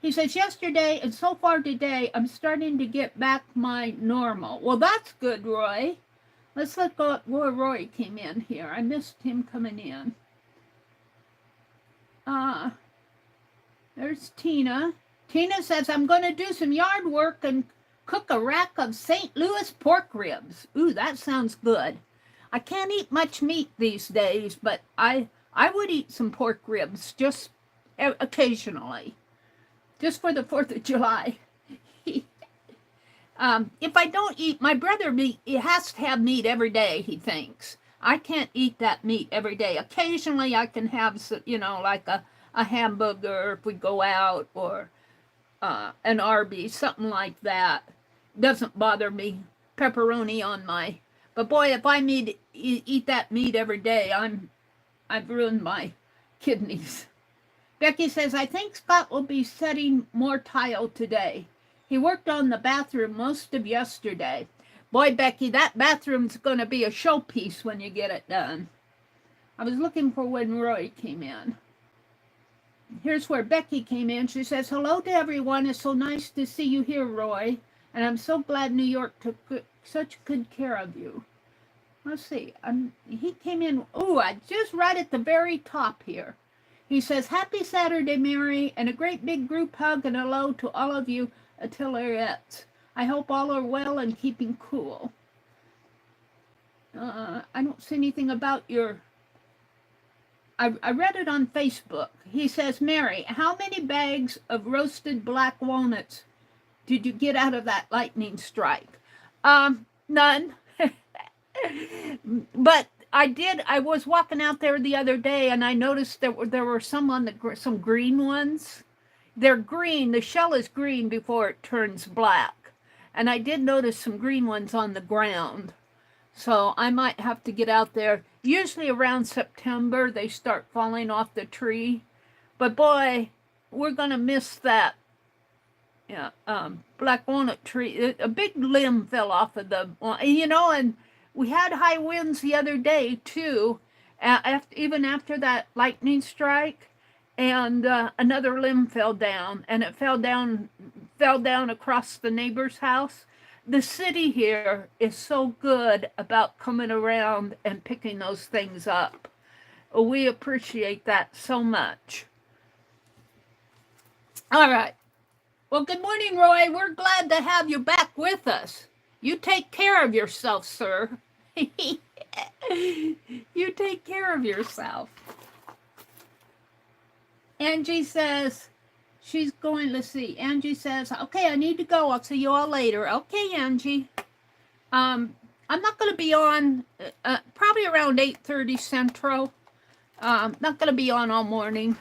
He says, yesterday and so far today, I'm starting to get back my normal. Well, that's good, Roy. Let's look at where Roy came in here. I missed him coming in. There's Tina. Tina says, I'm going to do some yard work and cook a rack of St. Louis pork ribs. Ooh, that sounds good. I can't eat much meat these days, but I would eat some pork ribs just occasionally. Just for the 4th of July. If I don't eat, my brother it has to have meat every day, he thinks. I can't eat that meat every day. Occasionally I can have, like a hamburger if we go out, or an Arby's, something like that. Doesn't bother me. Pepperoni on my, but boy, if I eat that meat every day, I've ruined my kidneys. Becky says, I think Scott will be setting more tile today. He worked on the bathroom most of yesterday. Boy, Becky, that bathroom's going to be a showpiece when you get it done. I was looking for when Roy came in. Here's where Becky came in. She says, hello to everyone. It's so nice to see you here, Roy. And I'm so glad New York took such good care of you. Let's see. He came in, just right at the very top here. He says, happy Saturday, Meri, and a great big group hug and hello to all of you Atelierettes. I hope all are well and keeping cool. I don't see anything about your... I read it on Facebook. He says, Meri, how many bags of roasted black walnuts did you get out of that lightning strike? None. But I was walking out there the other day and I noticed there were some some green ones. They're green. The shell is green before it turns black. And I did notice some green ones on the ground. So I might have to get out there. Usually around September, they start falling off the tree. But boy, we're going to miss that black walnut tree. A big limb fell off of and we had high winds the other day, too, even after that lightning strike. And another limb fell down, and it fell down across the neighbor's house. The city here is so good about coming around and picking those things up. We appreciate that so much. All right. Well, good morning, Roy. We're glad to have you back with us. You take care of yourself, sir. You take care of yourself. Angie says she's going, let's see. Angie says, okay, I need to go. I'll see you all later. Okay, Angie. I'm not going to be on probably around 8:30 Central. Not going to be on all morning.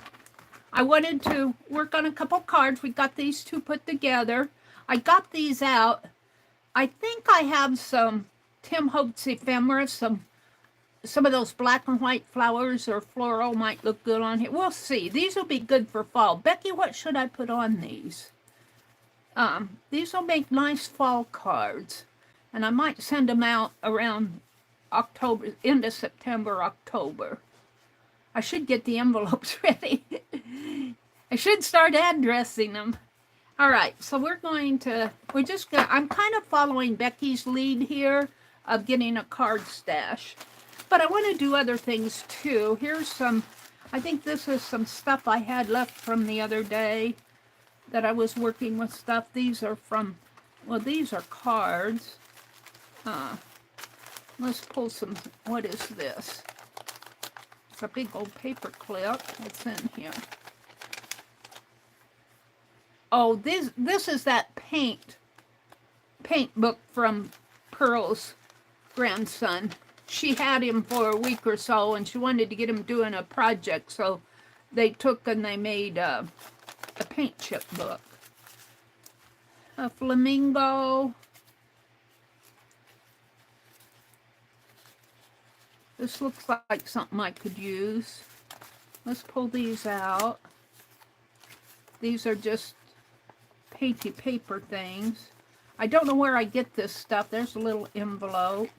I wanted to work on a couple cards. We got these two put together. I got these out. I think I have some Tim Holtz ephemera, some of those black and white flowers or floral might look good on here. We'll see. These will be good for fall. Becky, what should I put on these? These will make nice fall cards. And I might send them out around October, end of September, October. I should get the envelopes ready. I should start addressing them. All right, so I'm kind of following Becky's lead here of getting a card stash. But I want to do other things too. Here's some, I think this is some stuff I had left from the other day that I was working with stuff. These are these are cards. Let's pull some, what is this? It's a big old paper clip. What's in here? Oh, this is that paint book from Pearl's grandson. She had him for a week or so, and she wanted to get him doing a project, so they took and they made a paint chip book. A flamingo. This looks like something I could use. Let's pull these out. These are just painty paper things. I don't know where I get this stuff. There's a little envelope.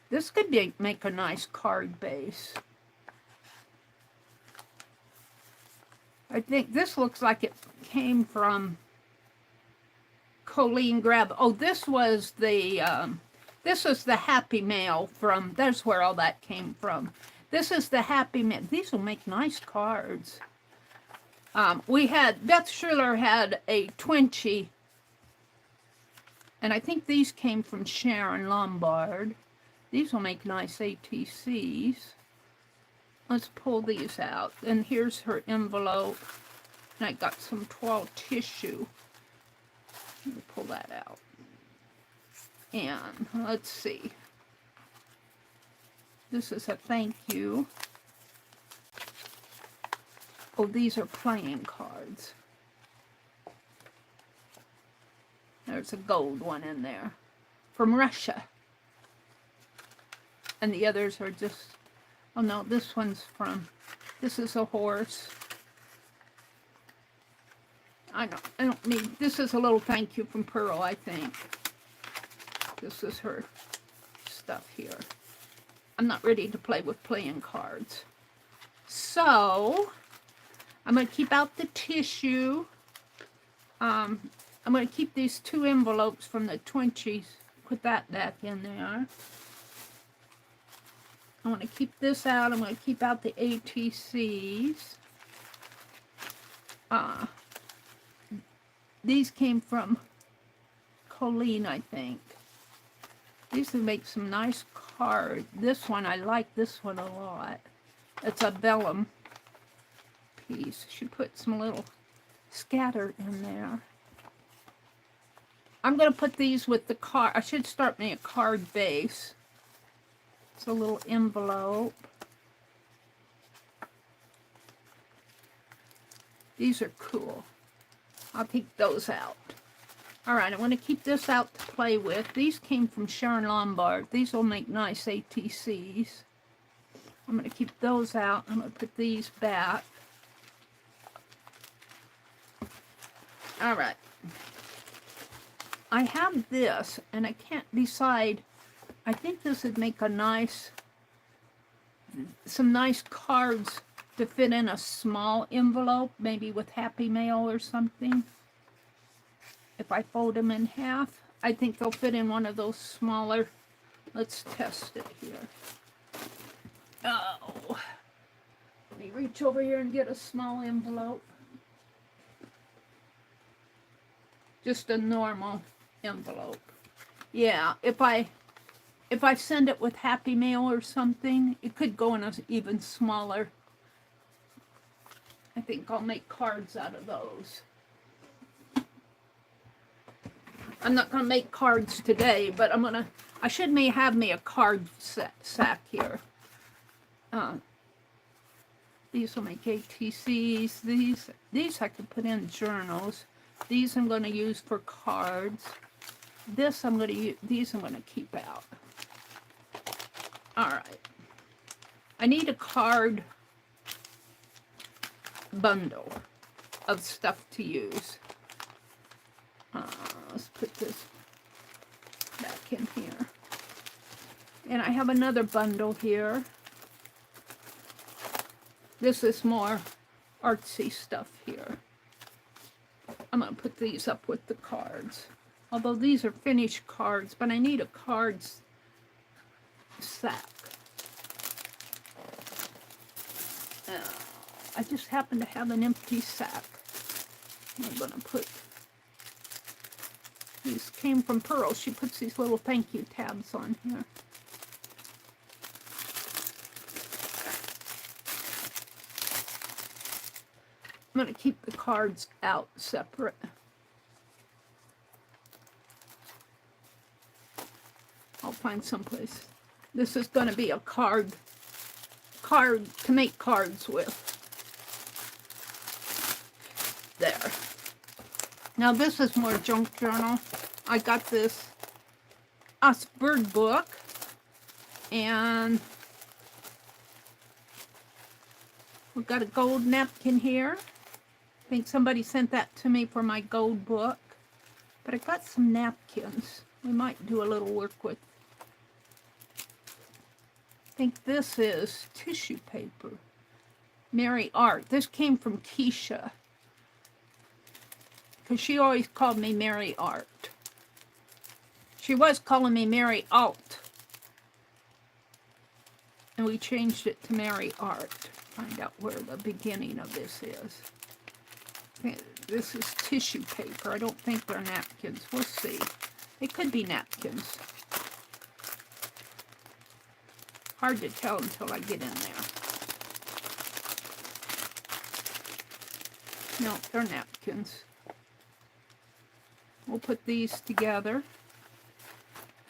This could make a nice card base. I think this looks like it came from Colleen Grab. Oh, this was the Happy Mail from, that's where all that came from. This is the Happy Mail. These will make nice cards. Beth Schiller had a Twinchie, and I think these came from Sharon Lombard. These will make nice ATCs. Let's pull these out. And here's her envelope. And I got some toile tissue. Let me pull that out. And let's see. This is a thank you. Oh, these are playing cards. There's a gold one in there from Russia. And the others are just, oh no, this one's from, this is a horse. I don't need, this is a little thank you from Pearl, I think. This is her stuff here. I'm not ready to play with playing cards. So, I'm going to keep out the tissue. I'm going to keep these 2 envelopes from the 20s. Put that back in there. I want to keep this out. I'm going to keep out the ATCs. These came from Colleen, I think. These would make some nice cards. This one, I like this one a lot. It's a vellum piece. She put some little scatter in there. I'm going to put these with the card. I should start me a card base. It's a little envelope. These are cool. I'll take those out. Alright, I want to keep this out to play with. These came from Sharon Lombard. These will make nice ATCs. I'm going to keep those out. I'm going to put these back. Alright. I have this, and I can't decide. I think this would make a nice, some nice cards to fit in a small envelope, maybe with Happy Mail or something. If I fold them in half, I think they'll fit in one of those smaller. Let's test it here. Oh, let me reach over here and get a small envelope. Just a normal envelope. Yeah, if I send it with Happy Mail or something, it could go in a even smaller. I think I'll make cards out of those. I'm not going to make cards today, but I should have me a card sack here. These will make ATCs. These I could put in journals. These I'm going to use for cards. This I'm going to use. These I'm going to keep out. All right. I need a card bundle of stuff to use. Let's put this back in here. And I have another bundle here. This is more artsy stuff here. I'm going to put these up with the cards. Although these are finished cards, but I need a cards sack. I just happen to have an empty sack. I'm going to put, these came from Pearl. She puts these little thank you tabs on here. I'm going to keep the cards out separate. I'll find someplace. This is going to be a card to make cards with. There. Now this is more junk journal. I got this Us Bird book, and we've got a gold napkin here. I think somebody sent that to me for my gold book. But I got some napkins we might do a little work with. I think this is tissue paper. Meri Art. This came from Keisha, because she always called me Meri Art. She was calling me Meri Alt, and we changed it to Meri Art. Find out where the beginning of this is. This is tissue paper. I don't think they're napkins. We'll see. They could be napkins. Hard to tell until I get in there. No, they're napkins. We'll put these together.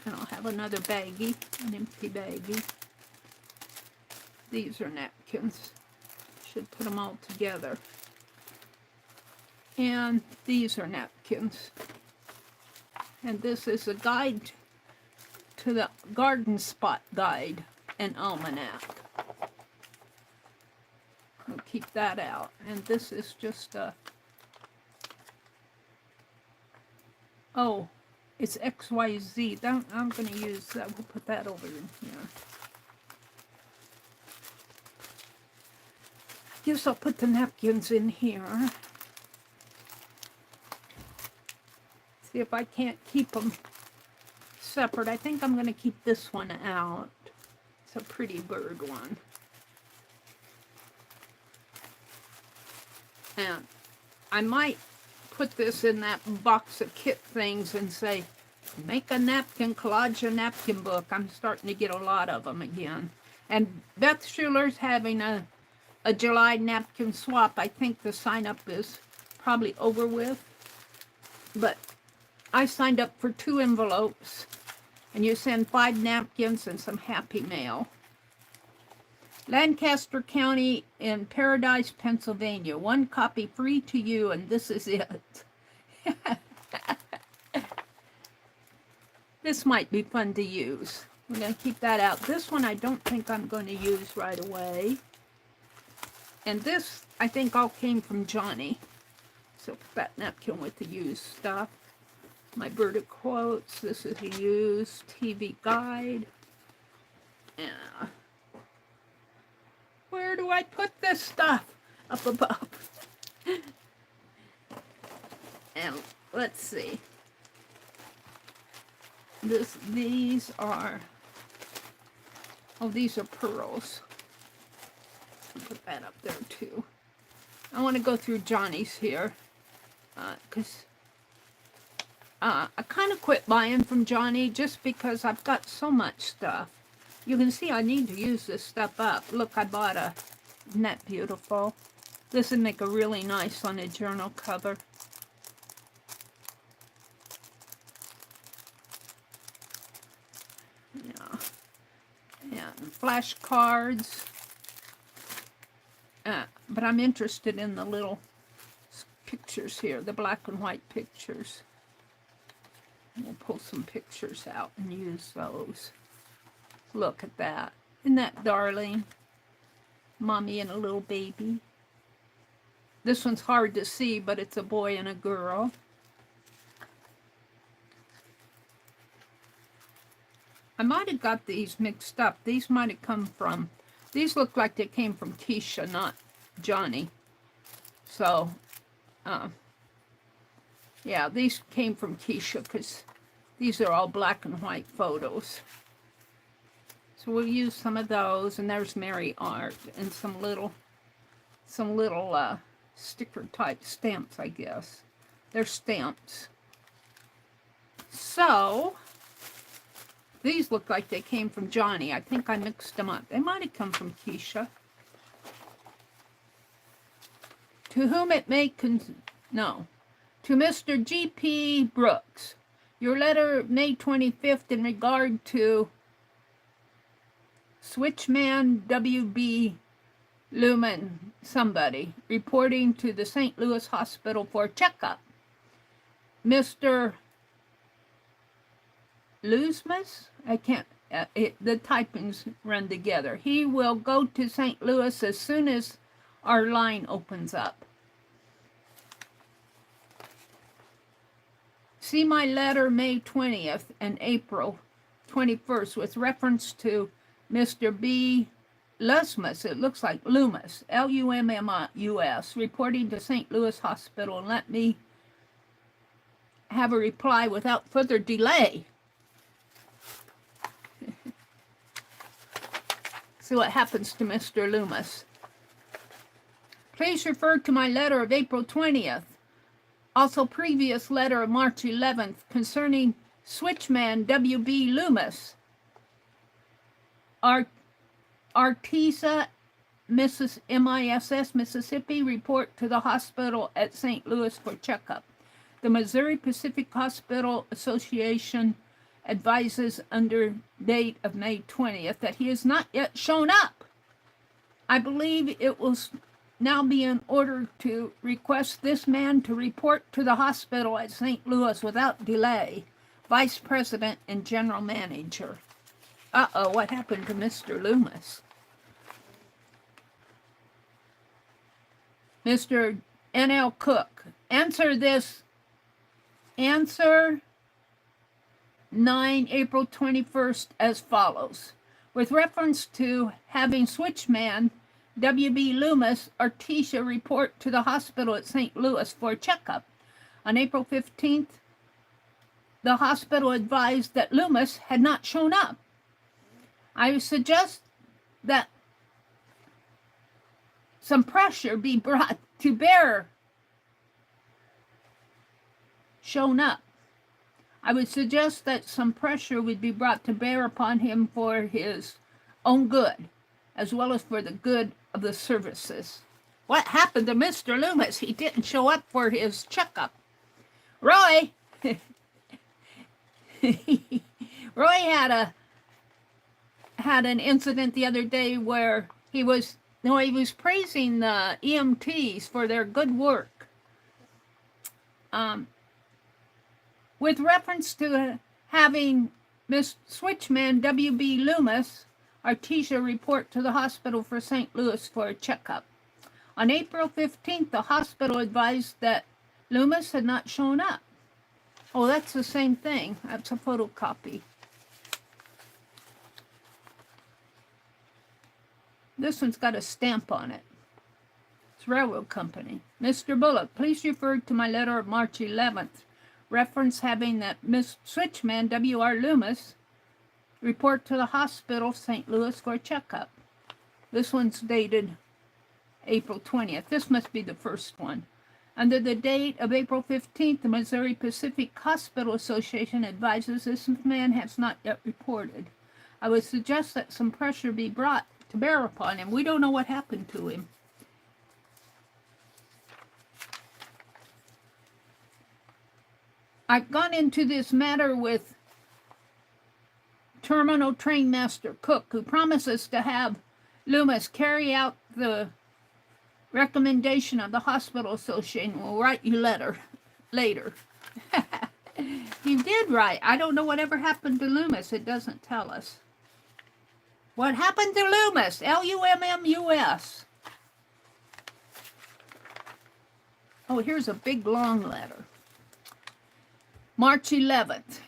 And I'll have another baggie, an empty baggie. These are napkins. should put them all together. And these are napkins. And this is a guide to the garden spot guide and almanac. We'll keep that out. And this is just a... Oh, it's XYZ. I'm going to use that. We'll put that over in here. Guess I'll put the napkins in here. See if I can't keep them separate. I think I'm going to keep this one out. It's a pretty bird one. And I might put this in that box of kit things and say, make a napkin, collage a napkin book. I'm starting to get a lot of them again. And Beth Schuler's having a July napkin swap. I think the sign up is probably over with. But I signed up for 2 envelopes. And you send 5 napkins and some Happy Mail. Lancaster County in Paradise, Pennsylvania. 1 copy free to you, and this is it. This might be fun to use. We're going to keep that out. This one I don't think I'm going to use right away. And this, I think, all came from Johnny. So put that napkin with the used stuff. My bird of quotes. This is a used TV guide. Yeah. Where do I put this stuff? Up above. And let's see. These are, oh, these are pearls. I'll put that up there too. I want to go through Johnny's here. Because I kind of quit buying from Johnny just because I've got so much stuff. You can see I need to use this stuff up. Look, I bought a, isn't that beautiful? This would make a really nice on a journal cover. Yeah. And flashcards. But I'm interested in the little pictures here, the black and white pictures. We'll pull some pictures out and use those. Look at that. Isn't that darling? Mommy and a little baby. This one's hard to see, but it's a boy and a girl. I might have got these mixed up. These might have come from, these look like they came from Keisha, not Johnny. So, yeah, these came from Keisha because these are all black and white photos. So we'll use some of those, and there's Mary Art and some little sticker type stamps, I guess. They're stamps. So these look like they came from Johnny. I think I mixed them up. They might have come from Keisha. To whom it may no. To Mr. G.P. Brooks, your letter of May 25th in regard to Switchman W.B. Lumen, somebody, reporting to the St. Louis Hospital for checkup. Mr. Luzmas? I can't, the typings run together. He will go to St. Louis as soon as our line opens up. See my letter May 20th and April 21st with reference to Mr. B. Luzmas, it looks like Loomis, L-U-M-M-U-S, reporting to St. Louis Hospital, and let me have a reply without further delay. See what happens to Mr. Loomis. Please refer to my letter of April 20th. Also previous letter of March 11th concerning Switchman W.B. Loomis. Artesia, Miss, Mississippi, report to the hospital at St. Louis for checkup. The Missouri Pacific Hospital Association advises under date of May 20th that he has not yet shown up. I believe it was now be in order to request this man to report to the hospital at St. Louis without delay. Vice President and General Manager. Uh-oh, what happened to Mr. Loomis? Mr. N.L. Cook, answer this. Answer 9 April 21st as follows. With reference to having switchman W.B. Loomis Artesia report to the hospital at St. Louis for a checkup. On April 15th, the hospital advised that Loomis had not shown up. I suggest that some pressure be brought to bear. Shown up. I would suggest that some pressure would be brought to bear upon him for his own good, as well as for the good of the services. What happened to Mr. Loomis? He didn't show up for his checkup. Roy! Roy had an incident the other day where he was praising the EMTs for their good work. With reference to having Miss Switchman W.B. Loomis Artesia report to the hospital for St. Louis for a checkup. On April 15th, the hospital advised that Loomis had not shown up. Oh, that's the same thing. That's a photocopy. This one's got a stamp on it. It's railroad company. Mr. Bullock, please refer to my letter of March 11th. Reference having that Miss Switchman W.R. Loomis report to the hospital St. Louis for a checkup. This one's dated April 20th. This must be the first one. Under the date of April 15th, the Missouri Pacific Hospital Association advises this man has not yet reported. I would suggest that some pressure be brought to bear upon him. We don't know what happened to him. I've gone into this matter with Terminal Train Master Cook, who promises to have Loomis carry out the recommendation of the hospital association. We'll write you a letter later. He did write. I don't know whatever happened to Loomis. It doesn't tell us. What happened to Loomis? L-U-M-M-U-S. Oh, here's a big long letter. March 11th.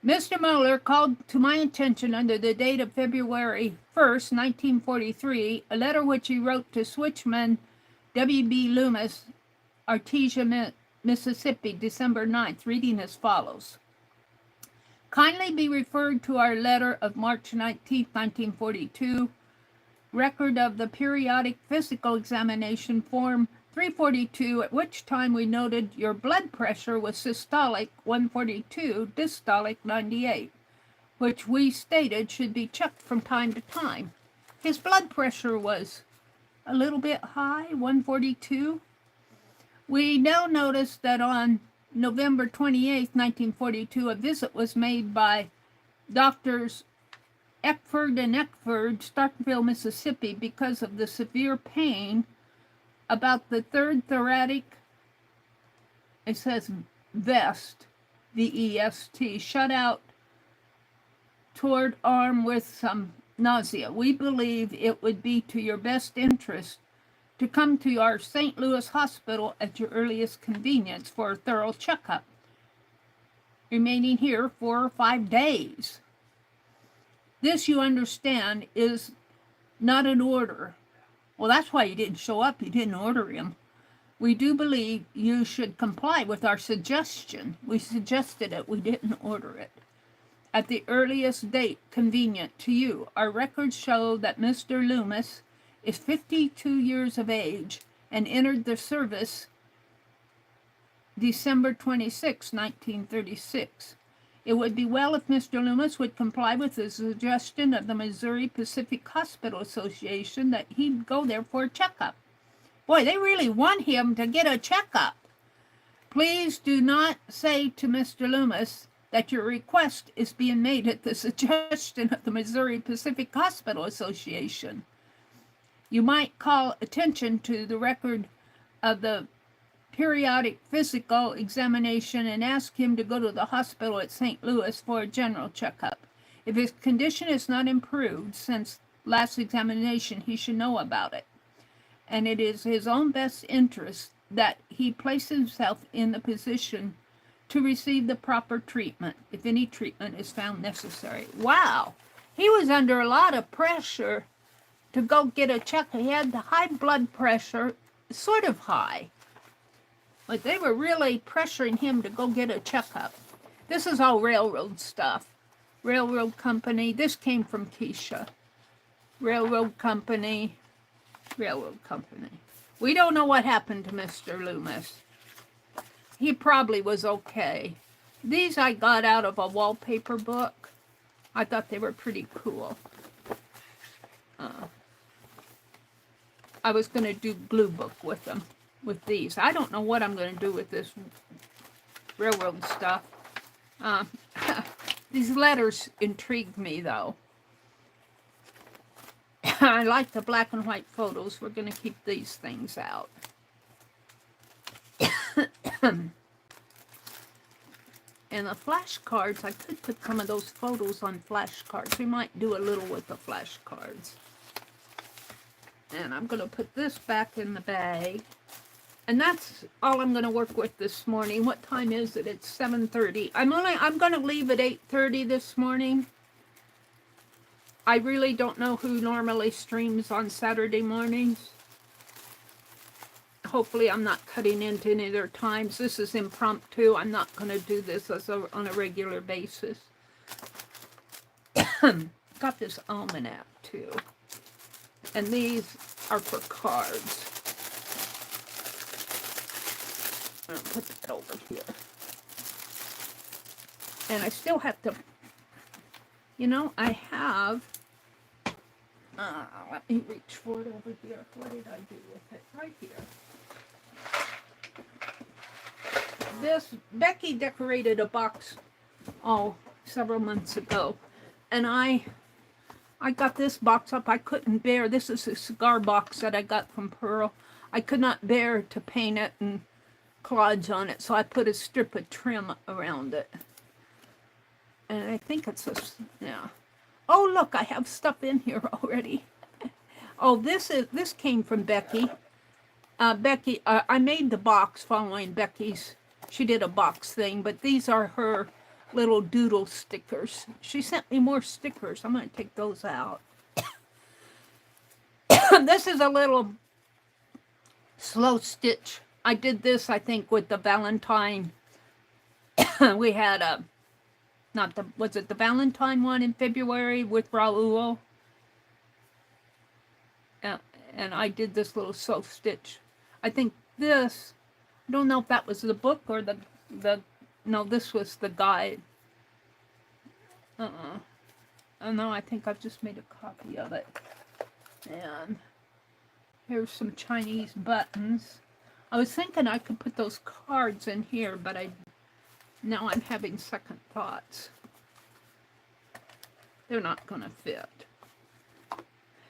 Mr. Mueller called to my attention under the date of February 1st, 1943, a letter which he wrote to Switchman W.B. Loomis, Artesia, Mississippi, December 9th, reading as follows. Kindly be referred to our letter of March 19th, 1942, record of the periodic physical examination form 342, at which time we noted your blood pressure was systolic 142, dystolic 98, which we stated should be checked from time to time. His blood pressure was a little bit high, 142. We now noticed that on November 28, 1942, a visit was made by Doctors Eckford and Eckford, Starkville, Mississippi, because of the severe pain about the third thoracic, it says vest, V-E-S-T, shut out toward arm with some nausea. We believe it would be to your best interest to come to our St. Louis hospital at your earliest convenience for a thorough checkup, remaining here 4 or 5 days. This, you understand, is not an order. Well, that's why you didn't show up. You didn't order him. We do believe you should comply with our suggestion. We suggested it. We didn't order it. At the earliest date convenient to you, our records show that Mr. Loomis is 52 years of age and entered the service December 26, 1936. It would be well if Mr. Loomis would comply with the suggestion of the Missouri Pacific Hospital Association that he'd go there for a checkup. Boy, they really want him to get a checkup. Please do not say to Mr. Loomis that your request is being made at the suggestion of the Missouri Pacific Hospital Association. You might call attention to the record of the periodic physical examination and ask him to go to the hospital at St. Louis for a general checkup. If his condition is not improved since last examination, he should know about it. And it is his own best interest that he place himself in the position to receive the proper treatment, if any treatment is found necessary. Wow, he was under a lot of pressure to go get a checkup. He had the high blood pressure, sort of high, but they were really pressuring him to go get a checkup. This is all railroad stuff. Railroad company. This came from Keisha. Railroad company. Railroad company. We don't know what happened to Mr. Loomis. He probably was okay. These I got out of a wallpaper book. I thought they were pretty cool. I was going to do glue book with them, with these. I don't know what I'm going to do with this railroad stuff. These letters intrigued me, though. I like the black and white photos. We're going to keep these things out. And the flashcards, I could put some of those photos on flashcards. We might do a little with the flashcards. And I'm going to put this back in the bag. And that's all I'm going to work with this morning. What time is it? It's 7:30. I'm going to leave at 8:30 this morning. I really don't know who normally streams on Saturday mornings. Hopefully I'm not cutting into any of their times. This is impromptu. I'm not going to do this on a regular basis. Got this almanac too. And these are for cards. I'll put that over here. And I still have to, you know, I have, let me reach for it over here. What did I do with it? Right here. This, Becky decorated a box, several months ago. And I got this box up. I couldn't bear, this is a cigar box that I got from Pearl. I could not bear to paint it and collage on it, so I put a strip of trim around it. And I think it's yeah. Oh, look, I have stuff in here already. Oh, this came from Becky. Becky, I made the box following Becky's. She did a box thing, but these are her little doodle stickers. She sent me more stickers. I'm going to take those out. This is a little slow stitch. I did this, I think, with the Valentine. We had was it the Valentine one in February with Raul? And I did this little slow stitch. I think this, I don't know if that was the book or no, this was the guide. Oh no, I think I've just made a copy of it. And here's some Chinese buttons. I was thinking I could put those cards in here, but now I'm having second thoughts. They're not going to fit.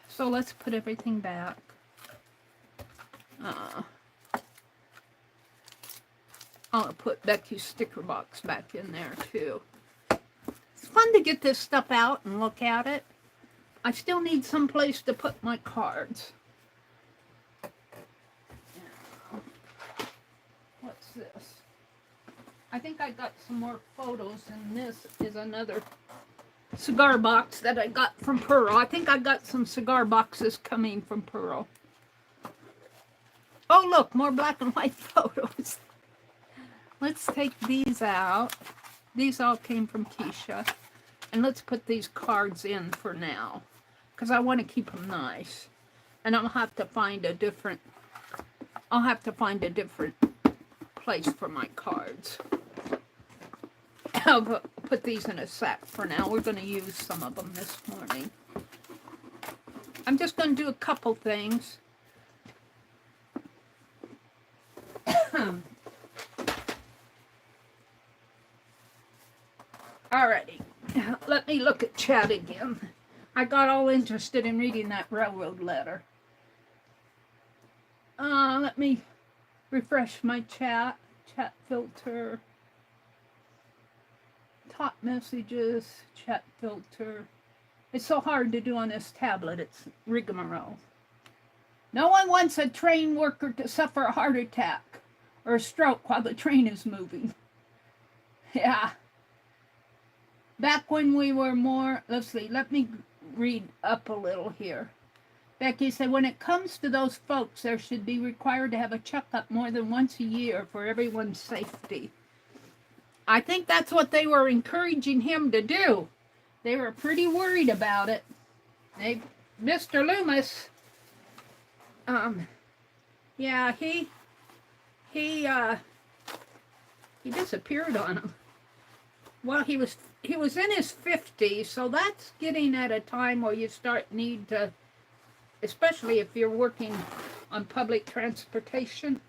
So let's put everything back. I'll put Becky's sticker box back in there too. It's fun to get this stuff out and look at it. I still need some place to put my cards. What's this? I think I got some more photos, and this is another cigar box that I got from Pearl. I think I got some cigar boxes coming from Pearl. Oh, look, more black and white photos. Let's take these out. These all came from Keisha. And let's put these cards in for now, because I want to keep them nice. And I'll have to find a different place for my cards. I'll put these in a sack for now. We're going to use some of them this morning. I'm just going to do a couple things. Alrighty, let me look at chat again. I got all interested in reading that railroad letter. Let me refresh my chat. Chat filter. Top messages. Chat filter. It's so hard to do on this tablet. It's rigmarole. No one wants a train worker to suffer a heart attack or a stroke while the train is moving. Yeah. Back when we were more, let's see, let me read up a little here. Becky said, when it comes to those folks, there should be required to have a checkup more than once a year for everyone's safety. I think that's what they were encouraging him to do. They were pretty worried about it. Mr. Loomis, yeah, he disappeared on him. Well, he was in his 50s, so that's getting at a time where you need to, especially if you're working on public transportation,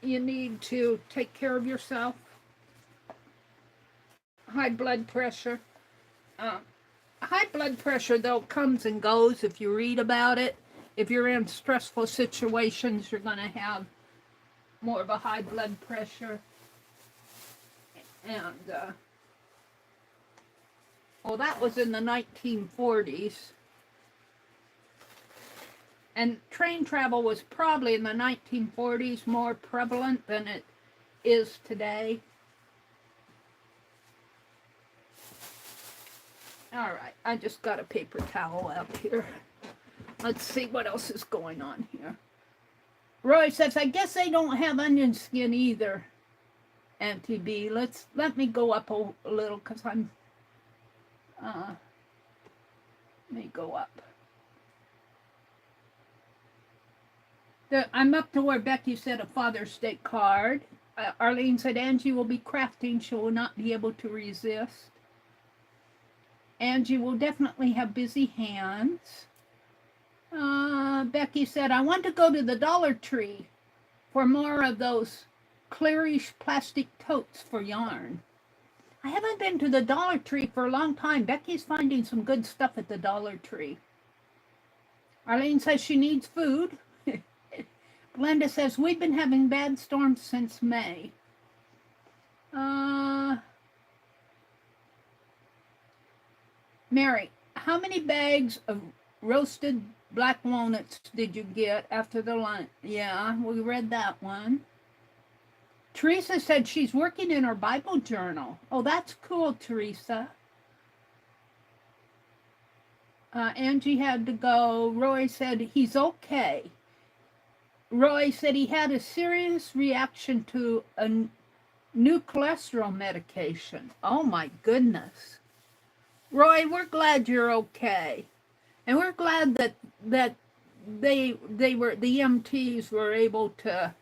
you need to take care of yourself. High blood pressure. High blood pressure, though, comes and goes if you read about it. If you're in stressful situations, you're going to have more of a high blood pressure. And, well, that was in the 1940s. And train travel was probably in the 1940s more prevalent than it is today. All right, I just got a paper towel out here. Let's see what else is going on here. Roy says, I guess they don't have onion skin either, Auntie B. Let me go up a little because I'm, let me go up. I'm up to where Becky said a Father's Day card. Arlene said, Angie will be crafting. She will not be able to resist. Angie will definitely have busy hands. Becky said, I want to go to the Dollar Tree for more of those clearish plastic totes for yarn. I haven't been to the Dollar Tree for a long time. Becky's finding some good stuff at the Dollar Tree. Arlene says she needs food. Glenda says, we've been having bad storms since May. Mary, how many bags of roasted black walnuts did you get after the lunch? Yeah, we read that one. Teresa said she's working in her Bible journal. Oh, that's cool, Teresa. Angie had to go. Roy said he's okay. Roy said he had a serious reaction to a new cholesterol medication. Oh, my goodness. Roy, we're glad you're okay. And we're glad that the EMTs were able to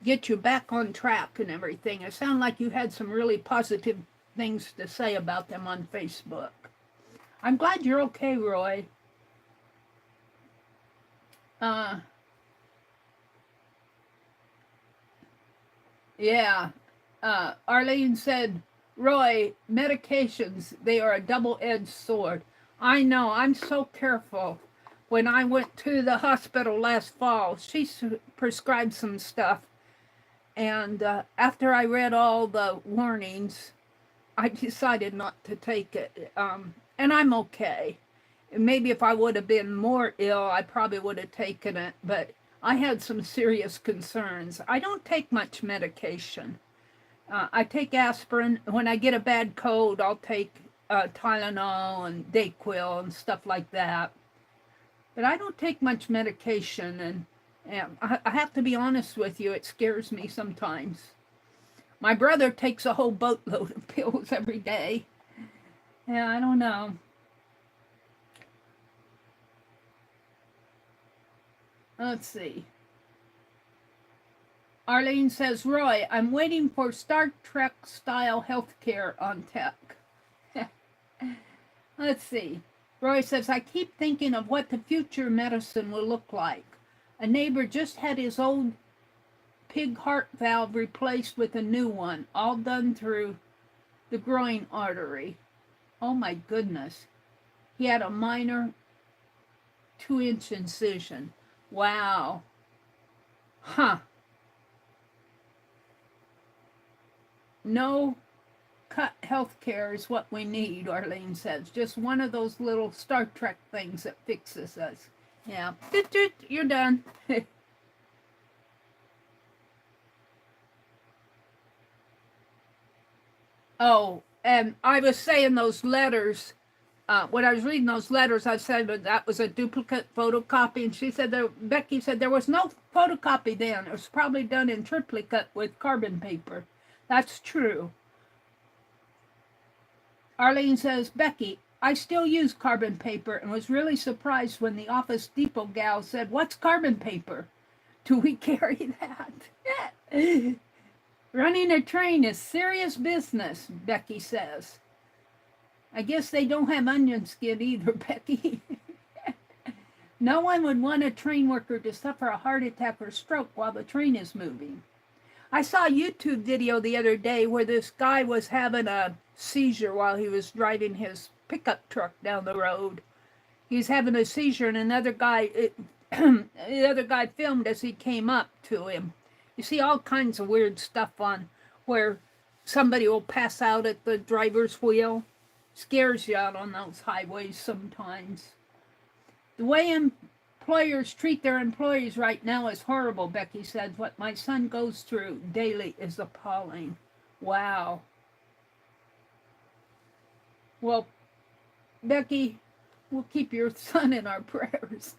get you back on track and everything. It sounded like you had some really positive things to say about them on Facebook. I'm glad you're okay, Roy. Yeah. Arlene said, Roy, medications, they are a double-edged sword. I know, I'm so careful. When I went to the hospital last fall, she prescribed some stuff. And after I read all the warnings, I decided not to take it. And I'm okay. Maybe if I would have been more ill, I probably would have taken it. But I had some serious concerns. I don't take much medication. I take aspirin. When I get a bad cold, I'll take Tylenol and Dayquil and stuff like that. But I don't take much medication, and I have to be honest with you, it scares me sometimes. My brother takes a whole boatload of pills every day. Yeah, I don't know. Let's see. Arlene says, Roy, I'm waiting for Star Trek style healthcare on tech. Let's see. Roy says, I keep thinking of what the future medicine will look like. A neighbor just had his old pig heart valve replaced with a new one, all done through the groin artery. Oh my goodness. He had a minor 2-inch incision. Wow. Huh. No cut healthcare is what we need, Arlene says. Just one of those little Star Trek things that fixes us. Yeah. You're done. Oh, and I was saying those letters. When I was reading those letters, I said that was a duplicate photocopy, and she said Becky said there was no photocopy then. It was probably done in triplicate with carbon paper. That's true. Arlene says, Becky, I still use carbon paper and was really surprised when the Office Depot gal said, what's carbon paper? Do we carry that? Running a train is serious business, Becky says. I guess they don't have onion skin either, Becky. No one would want a train worker to suffer a heart attack or stroke while the train is moving. I saw a YouTube video the other day where this guy was having a seizure while he was driving his pickup truck down the road. He was having a seizure, and the other guy filmed as he came up to him. You see all kinds of weird stuff on where somebody will pass out at the driver's wheel. Scares you out on those highways sometimes. The way employers treat their employees right now is horrible, Becky said. What my son goes through daily is appalling. Wow. Well, Becky, we'll keep your son in our prayers.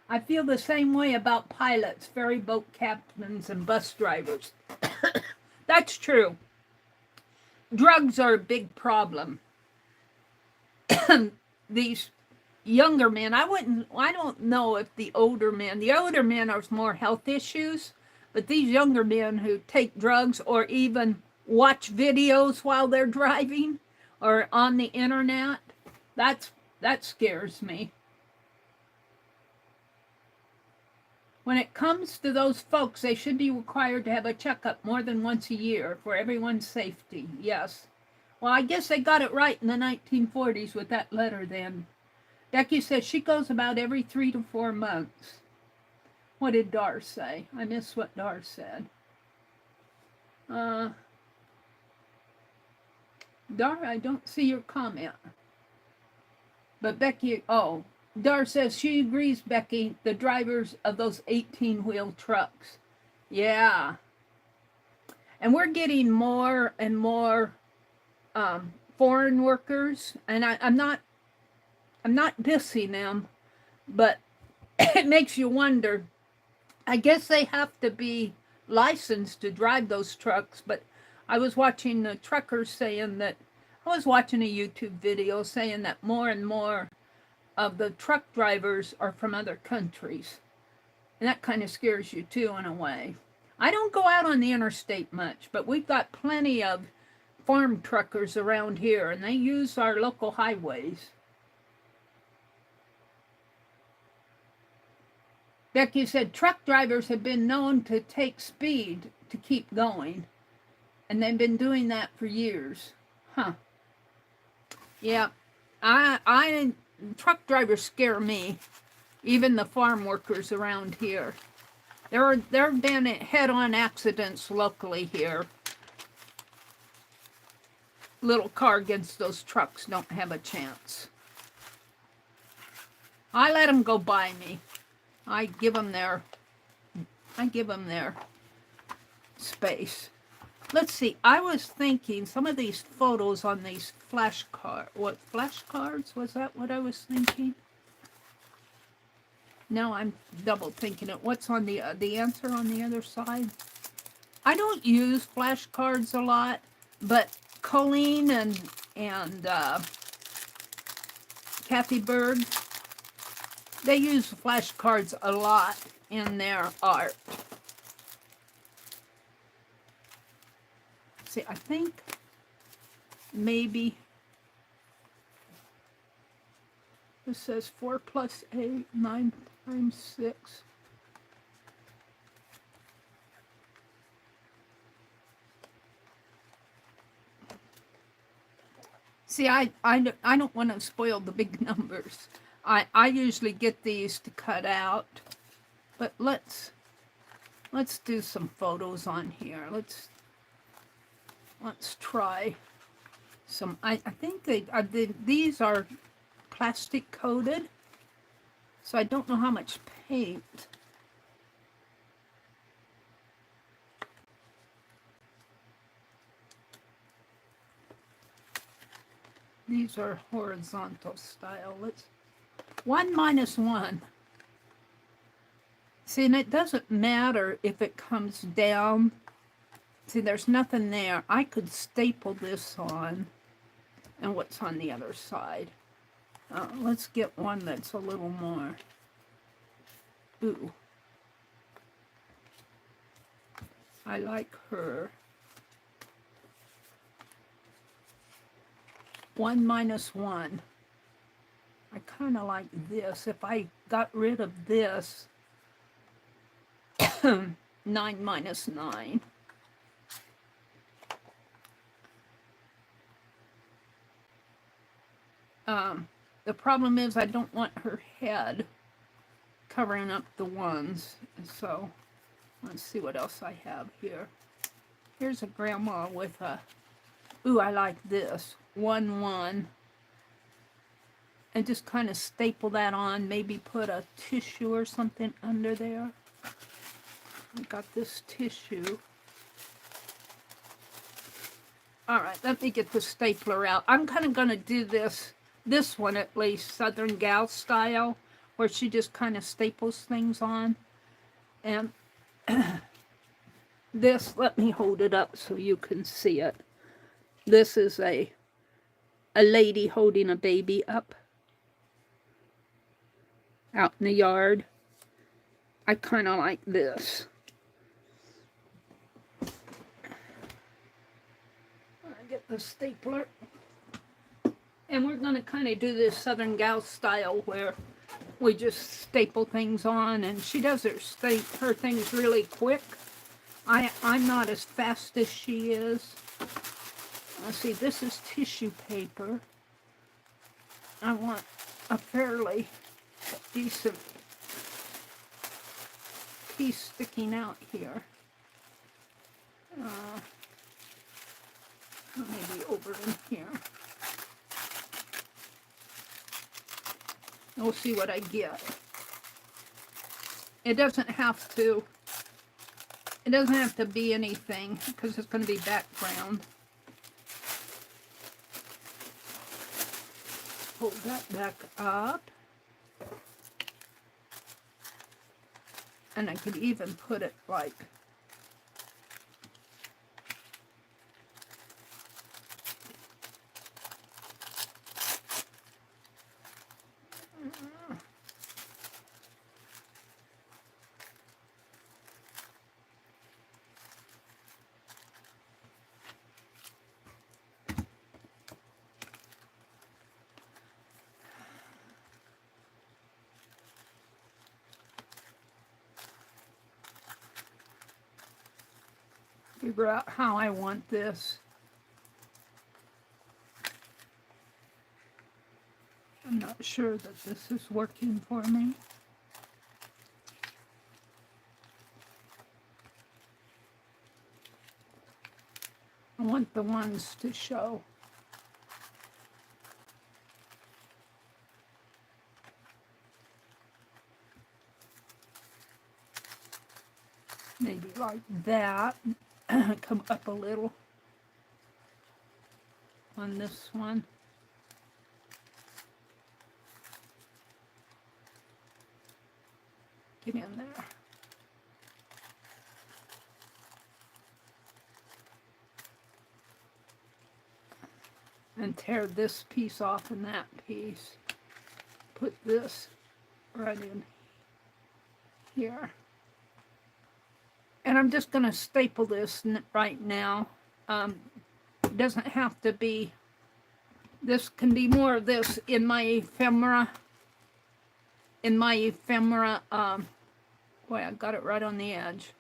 I feel the same way about pilots, ferry boat captains, and bus drivers. That's true. Drugs are a big problem. These younger men, I don't know if the older men are more health issues, but these younger men who take drugs or even watch videos while they're driving or on the internet, that scares me. When it comes to those folks, they should be required to have a checkup more than once a year for everyone's safety. Yes. Well, I guess they got it right in the 1940s with that letter then. Becky says she goes about every 3 to 4 months. What did Dar say? I missed what Dar said. Dar, I don't see your comment. But Becky, Dar says she agrees, Becky, the drivers of those 18-wheel trucks. Yeah. And we're getting more and more foreign workers, and I'm not dissing them, but it makes you wonder. I guess they have to be licensed to drive those trucks, but I was watching the truckers saying that, I was watching a YouTube video saying that more and more of the truck drivers are from other countries. And that kind of scares you too, in a way. I don't go out on the interstate much, but we've got plenty of farm truckers around here, and they use our local highways. Becky said truck drivers have been known to take speed to keep going, and they've been doing that for years. Huh. Yeah, truck drivers scare me, even the farm workers around here. There have been head-on accidents locally here. Little car against those trucks don't have a chance. I let them go by me. I give them their space. Let's see. I was thinking some of these photos on these flashcards? Was that what I was thinking? No, I'm double thinking it. What's on the answer on the other side? I don't use flashcards a lot, but Colleen and Kathy Berg, they use flashcards a lot in their art. See, I think maybe this says 4 + 8, 9 × 6. See, I don't want to spoil the big numbers. I usually get these to cut out, but let's Let's do some photos on here. Let's try some. I think these are plastic coated, so I don't know how much paint. These are horizontal style. Let's 1 minus 1. See, and it doesn't matter if it comes down. See, there's nothing there. I could staple this on. And what's on the other side? Let's get one that's a little more. Ooh. I like her. 1 minus 1. I kind of like this. If I got rid of this, 9 minus 9. The problem is I don't want her head covering up the ones. So let's see what else I have here. Here's a grandma with a, ooh, I like this. 1, 1. And just kind of staple that on. Maybe put a tissue or something under there. I got this tissue. All right, let me get the stapler out. I'm kind of going to do this one at least, Southern Gal style, where she just kind of staples things on. And this, let me hold it up so you can see it. This is a lady holding a baby up out in the yard. I kind of like this. I get the stapler. And we're going to kind of do this Southern Gal style where we just staple things on, and she does her things really quick. I'm not as fast as she is. Let's see, this is tissue paper. I want a fairly decent piece sticking out here. Maybe over in here. We'll see what I get. It doesn't have to be anything because it's going to be background. Hold that back up. And I could even put it like figure out how I want this. I'm not sure that this is working for me. I want the ones to show. Maybe like that. Come up a little on this one. Get in there. And tear this piece off and that piece. Put this right in here. And I'm just going to staple this right now. It doesn't have to be, this can be more of this in my ephemera. Boy, I got it right on the edge.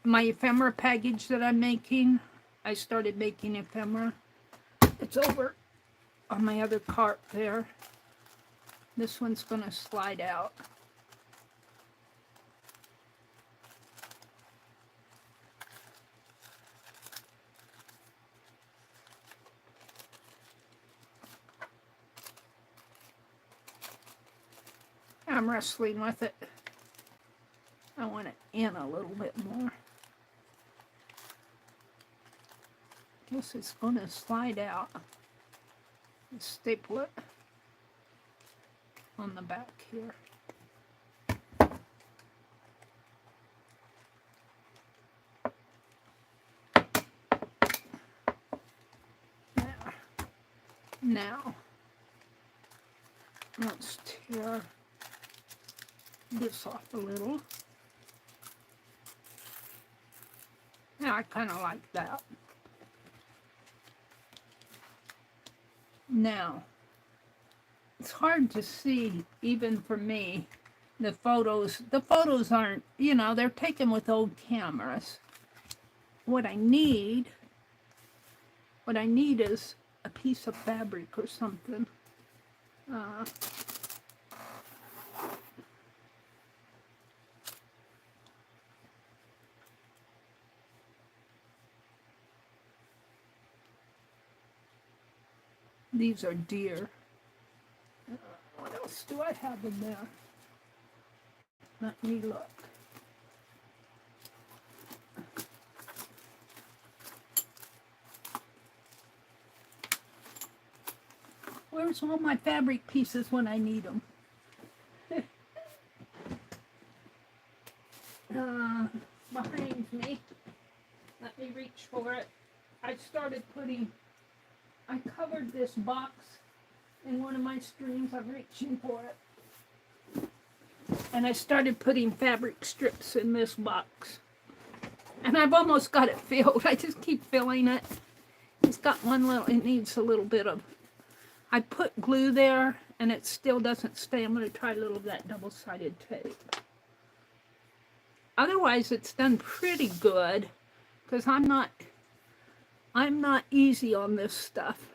My ephemera package that I'm making, I started making ephemera. It's over on my other cart there. This one's going to slide out. I'm wrestling with it. I want it in a little bit more. Guess it's going to slide out. Staple it on the back here. There. Now, let's tear this off a little. Yeah, I kind of like that. Now, it's hard to see, even for me, the photos. The photos aren't, you know, they're taken with old cameras. What I need is a piece of fabric or something. These are deer. What else do I have in there? Let me look. Where's all my fabric pieces when I need them? Behind me. Let me reach for it. I covered this box in one of my streams. I'm reaching for it. And I started putting fabric strips in this box. And I've almost got it filled. I just keep filling it. It's got it needs a little bit of, I put glue there and it still doesn't stay. I'm going to try a little of that double-sided tape. Otherwise, it's done pretty good because I'm not easy on this stuff.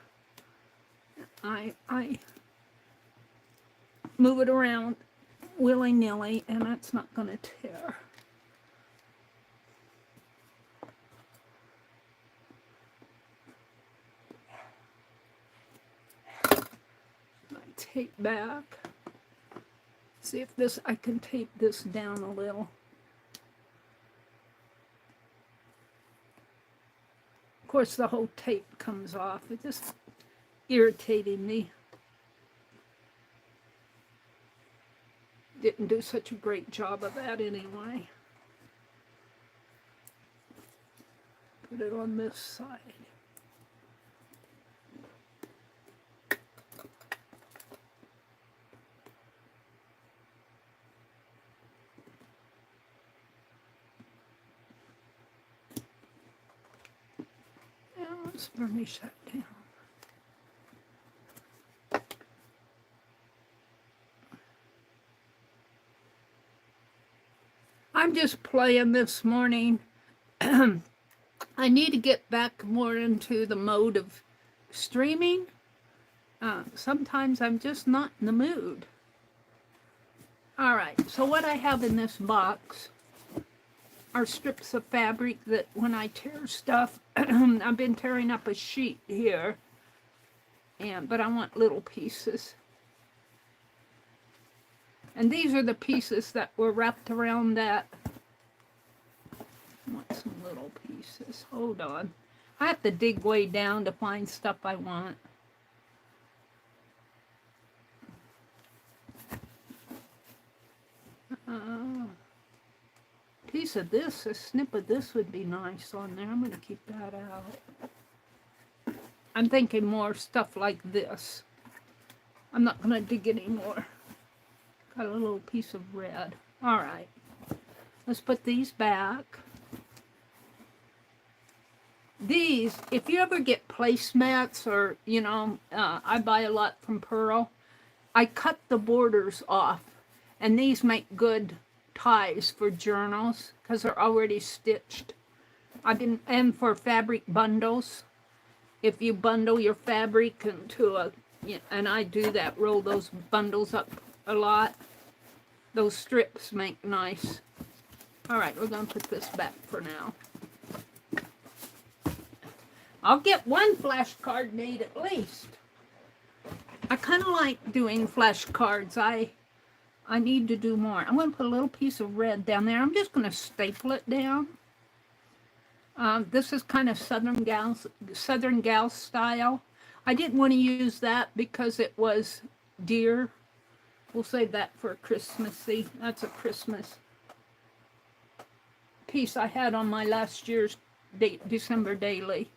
I move it around willy-nilly, and that's not going to tear. My tape back. See if I can tape this down a little. Of course, the whole tape comes off. It's just irritating me. Didn't do such a great job of that anyway. Put it on this side. Let's burnish that down. I'm just playing this morning. I need to get back more into the mode of streaming. Sometimes I'm just not in the mood. All right, so what I have in this box are strips of fabric that when I tear stuff, I've been tearing up a sheet here, but I want little pieces. And these are the pieces that were wrapped around that. I want some little pieces. Hold on. I have to dig way down to find stuff I want. Piece of this, a snip of this would be nice on there. I'm going to keep that out. I'm thinking more stuff like this. I'm not going to dig any more. Got a little piece of red. All right. Let's put these back. These, if you ever get placemats or, you know, I buy a lot from Pearl, I cut the borders off. And these make good ties for journals because they're already stitched. And for fabric bundles, if you bundle your fabric into a, and I do that, roll those bundles up a lot, those strips make nice. All right, we're going to put this back for now. I'll get one flashcard made at least. I kind of like doing flashcards. I need to do more. I'm going to put a little piece of red down there. I'm just going to staple it down. This is kind of Southern Gal style. I didn't want to use that because it was deer. We'll save that for Christmassy. That's a Christmas piece I had on my last year's December daily.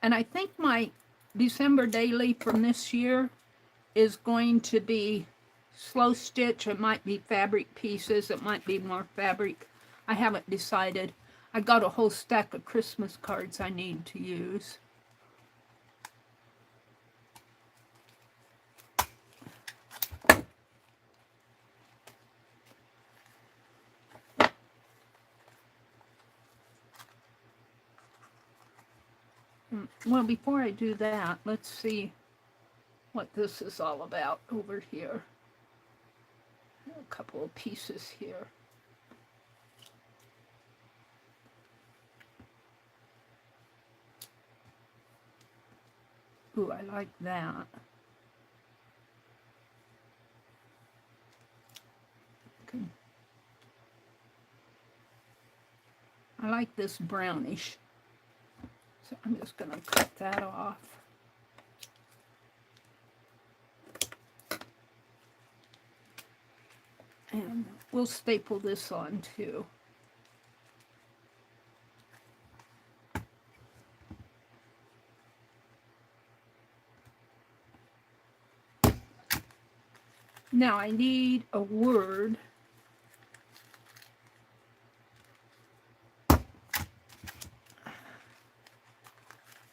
And I think my December daily from this year is going to be slow stitch. It might be fabric pieces. It might be more fabric. I haven't decided. I got a whole stack of Christmas cards I need to use. Well, before I do that, let's see what this is all about over here. A couple of pieces here. Ooh, I like that. Okay. I like this brownish. So I'm just going to cut that off. And we'll staple this on too. Now I need a word.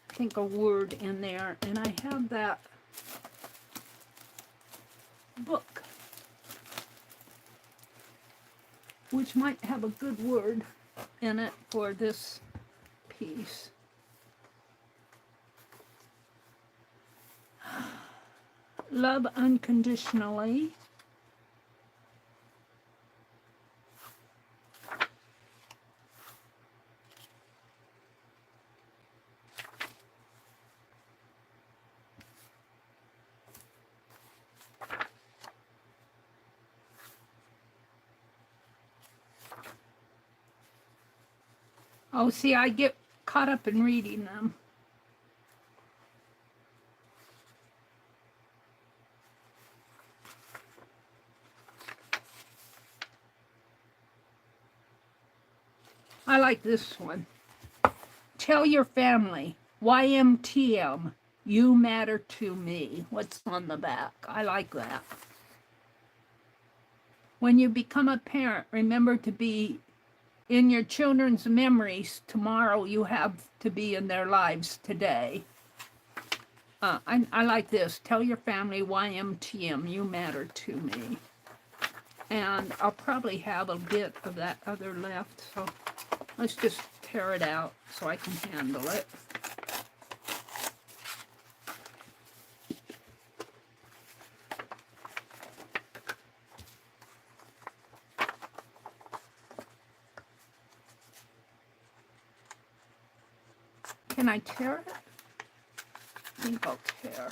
I think a word in there, and I have that book, which might have a good word in it for this piece. Love unconditionally. Oh, see, I get caught up in reading them. I like this one. Tell your family, YMTM, you matter to me. What's on the back? I like that. When you become a parent, remember to be in your children's memories tomorrow. You have to be in their lives today. I like this. Tell your family, YMTM, you matter to me. And I'll probably have a bit of that other left, so let's just tear it out so I can handle it. Can I tear it? I think I'll tear.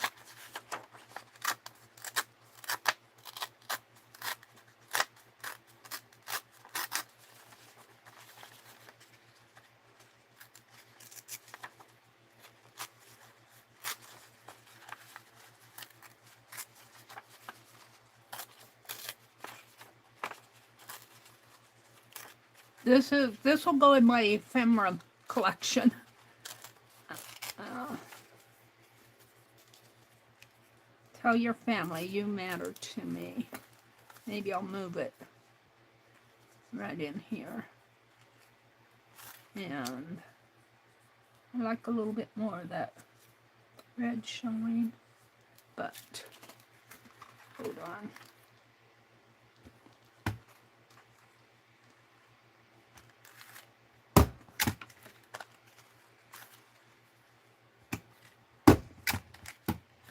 This will go in my ephemera collection. Tell your family you matter to me. Maybe I'll move it right in here. And I like a little bit more of that red showing, but hold on.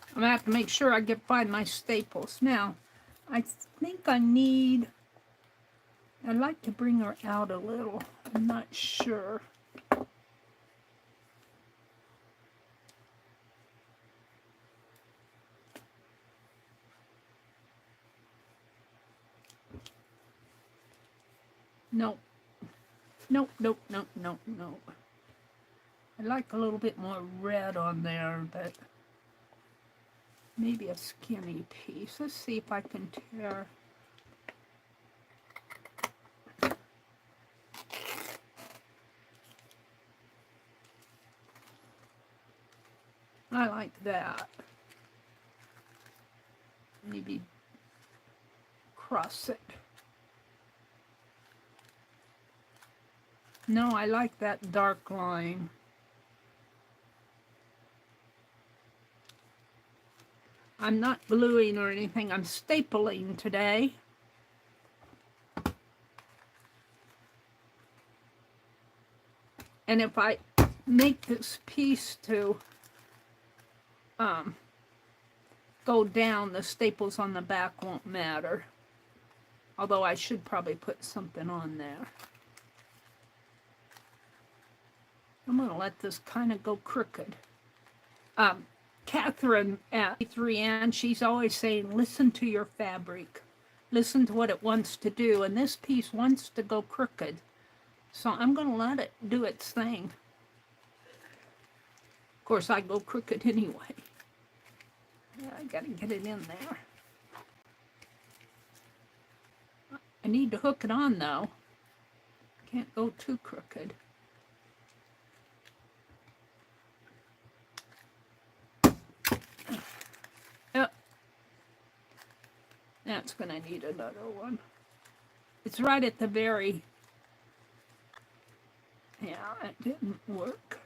I'm going to have to make sure I can find my staples. Now, I think I need, I'd like to bring her out a little. I'm not sure. Nope. Nope, nope, nope, nope, nope. I like a little bit more red on there, but maybe a skinny piece. Let's see if I can tear. I like that. Maybe cross it. No, I like that dark line. I'm not gluing or anything, I'm stapling today. And if I make this piece to go down, the staples on the back won't matter. Although I should probably put something on there. I'm going to let this kind of go crooked. Catherine at 3N, she's always saying, listen to your fabric. Listen to what it wants to do. And this piece wants to go crooked. So I'm going to let it do its thing. Of course, I go crooked anyway. I got to get it in there. I need to hook it on, though. Can't go too crooked. Yep. That's going to need another one. It's right at the very... Yeah, it didn't work.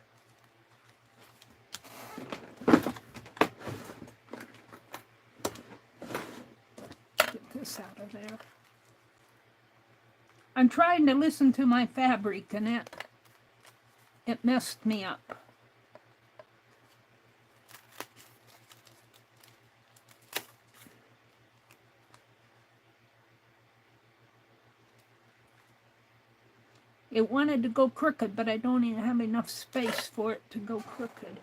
Get this out of there. I'm trying to listen to my fabric and it messed me up. It wanted to go crooked, but I don't even have enough space for it to go crooked.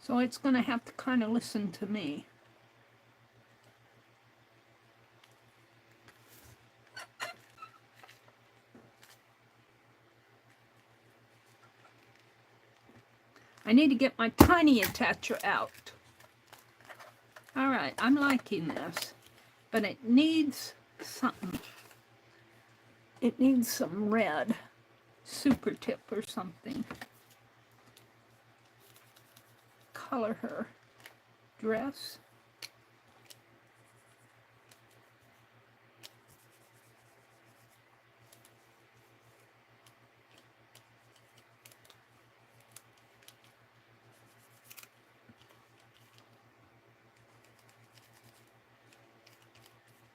So it's going to have to kind of listen to me. I need to get my tiny attacher out. All right, I'm liking this, but it needs something. It needs some red, super tip or something. Color her dress.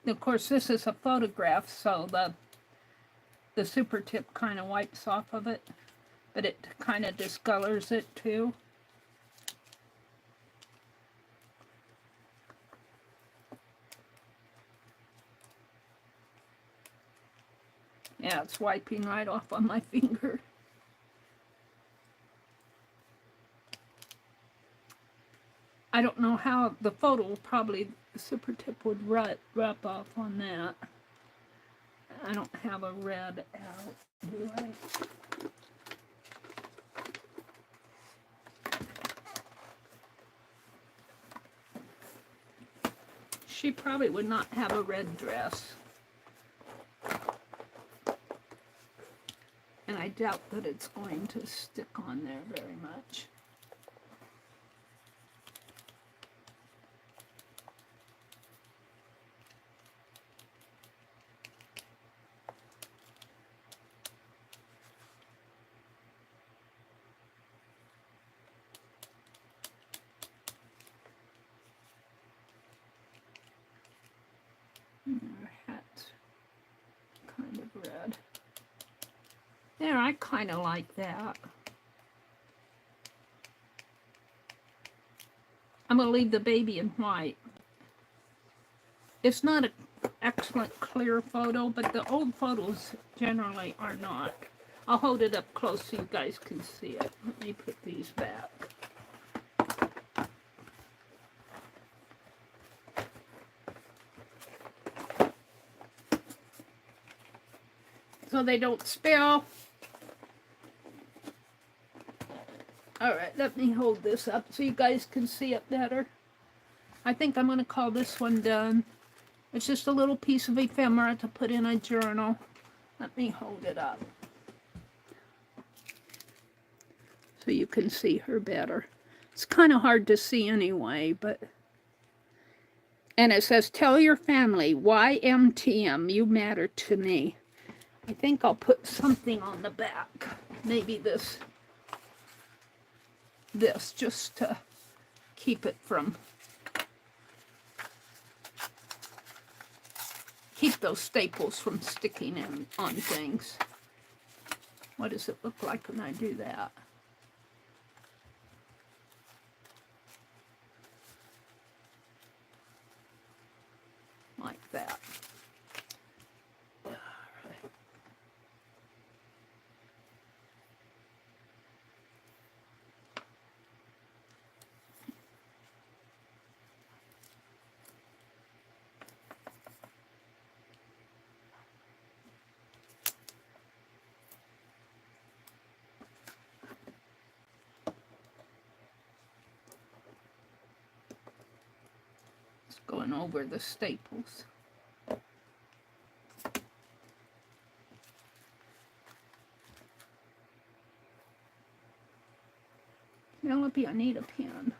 Of course, this is a photograph, so the super tip kind of wipes off of it, but it kind of discolors it too. Yeah, it's wiping right off on my finger. I don't know how the photo, probably the super tip would rub off on that. I don't have a red out, do I? She probably would not have a red dress. And I doubt that it's going to stick on there very much. Her hat's kind of red. There, I kind of like that. I'm going to leave the baby in white. It's not an excellent clear photo, but the old photos generally are not. I'll hold it up close so you guys can see it. Let me put these back. so they don't spill. All right, let me hold this up so you guys can see it better. I think I'm going to call this one done. It's just a little piece of ephemera to put in a journal. Let me hold it up so you can see her better. It's kind of hard to see anyway, but... And it says, tell your family, YMTM, you matter to me. I think I'll put something on the back. Maybe this just to keep it from... Keep those staples from sticking in on things. What does it look like when I do that? Like that. All right. Going over the staples. Penelope, I need a pen.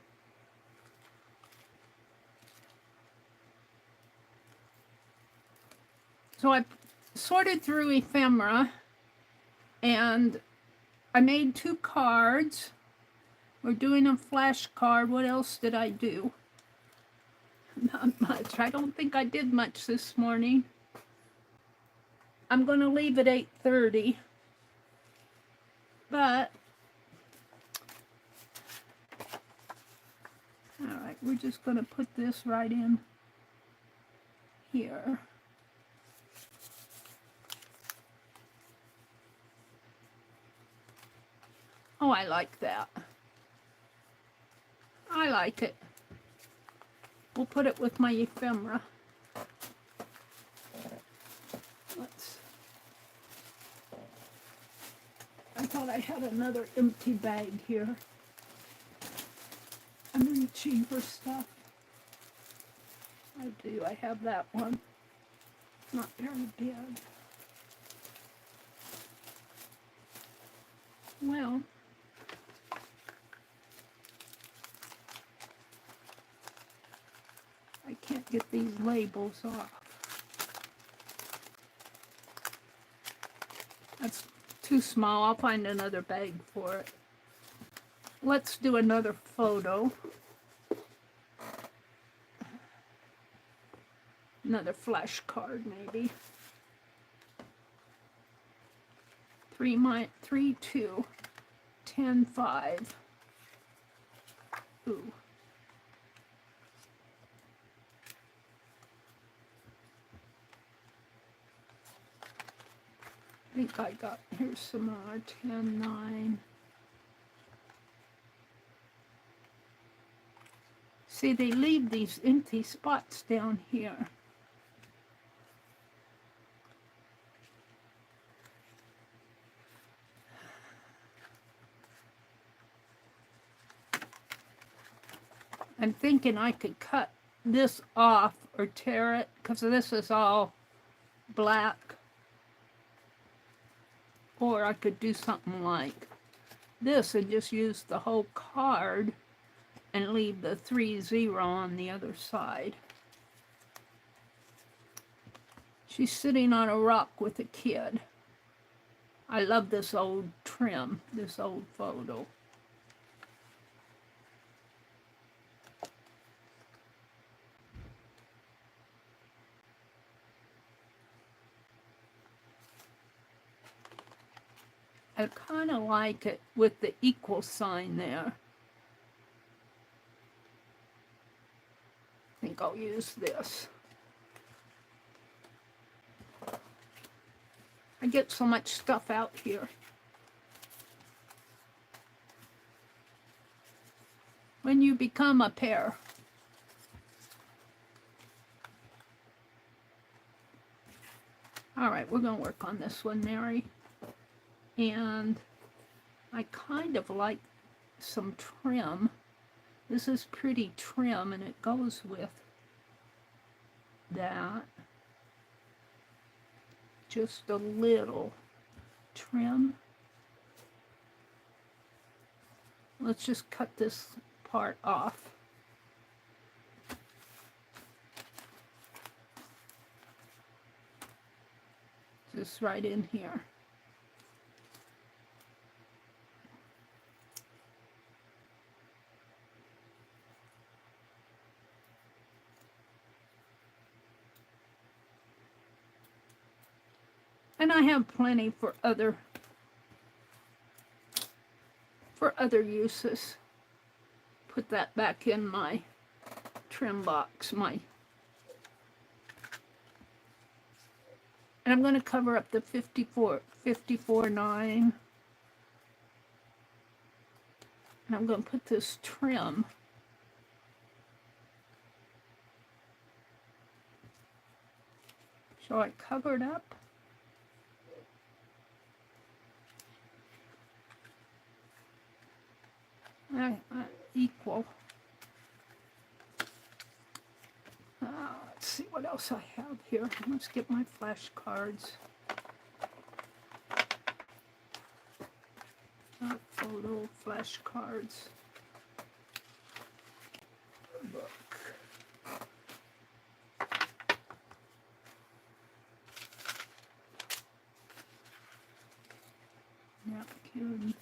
So I sorted through ephemera and I made 2 cards. We're doing a flash card. What else did I do? Not much. I don't think I did much this morning. I'm going to leave at 8:30. But, alright, we're just going to put this right in here. Oh, I like that. I like it. We'll put it with my ephemera. I thought I had another empty bag here. I'm reaching for stuff. I do. I have that one. Not very big. Well, I can't get these labels off. That's too small. I'll find another bag for it. Let's do another photo. Another flash card, maybe. 3, 2, 10, 5. Ooh. I think I got, here's some more, 10, 9. See, they leave these empty spots down here. I'm thinking I could cut this off or tear it, because this is all black. Or I could do something like this and just use the whole card and leave the 3-0 on the other side. She's sitting on a rock with a kid. I love this old trim, this old photo. I kind of like it with the equal sign there. I think I'll use this. I get so much stuff out here. When you become a pair. All right, we're going to work on this one, Mary. And I kind of like some trim. This is pretty trim, and it goes with that. Just a little trim. Let's just cut this part off. Just right in here. And I have plenty for other uses. Put that back in my trim box, and I'm going to cover up the 54.9. And I'm going to put this trim shall I cover it up? Equal. Let's see what else I have here. Let's get my flashcards. Photo flashcards. Book. Napkin.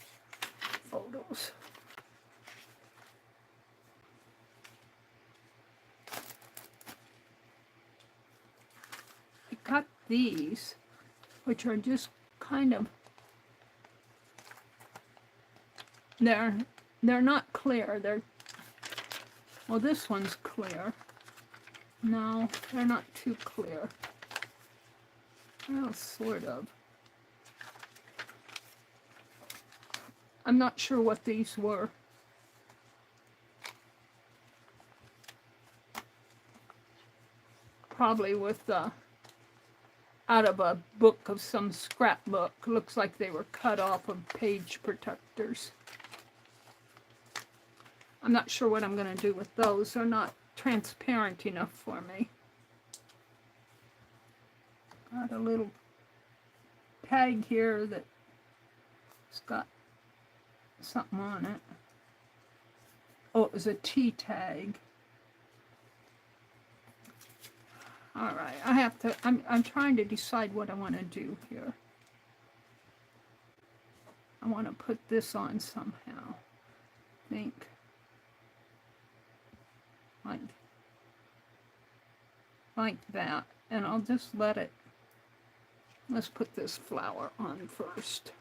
Photos. Cut these, which are just kind of, they're not clear. Well, this one's clear. No, they're not too clear. Well, sort of. I'm not sure what these were. Probably with out of a book of some scrapbook. Looks like they were cut off of page protectors. I'm not sure what I'm going to do with those. They're not transparent enough for me. Got a little tag here that's got something on it. Oh, it was a T tag. All right, I'm trying to decide what I want to do here. I want to put this on somehow. I think like that, and I'll just let it. Let's put this flower on first.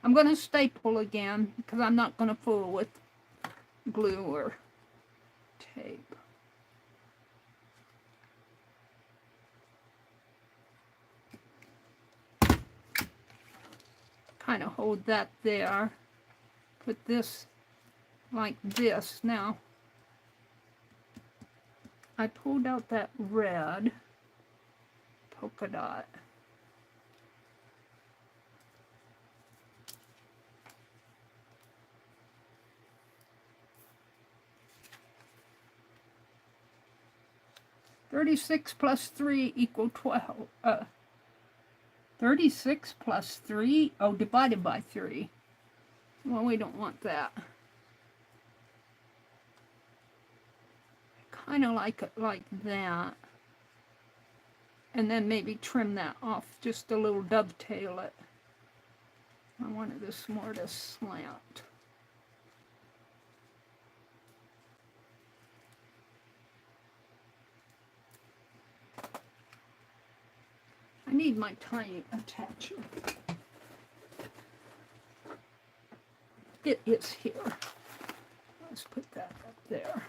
I'm going to staple again because I'm not going to fool with glue or tape. Kind of hold that there. Put this like this. Now, I pulled out that red polka dot. $36 plus 3 equal 12. 36 plus 3, oh, divided by 3. Well, we don't want that. Kind of like it like that. And then maybe trim that off, just a little dovetail it. I wanted this more to slant. I need my tiny attacher. It is here. Let's put that up there.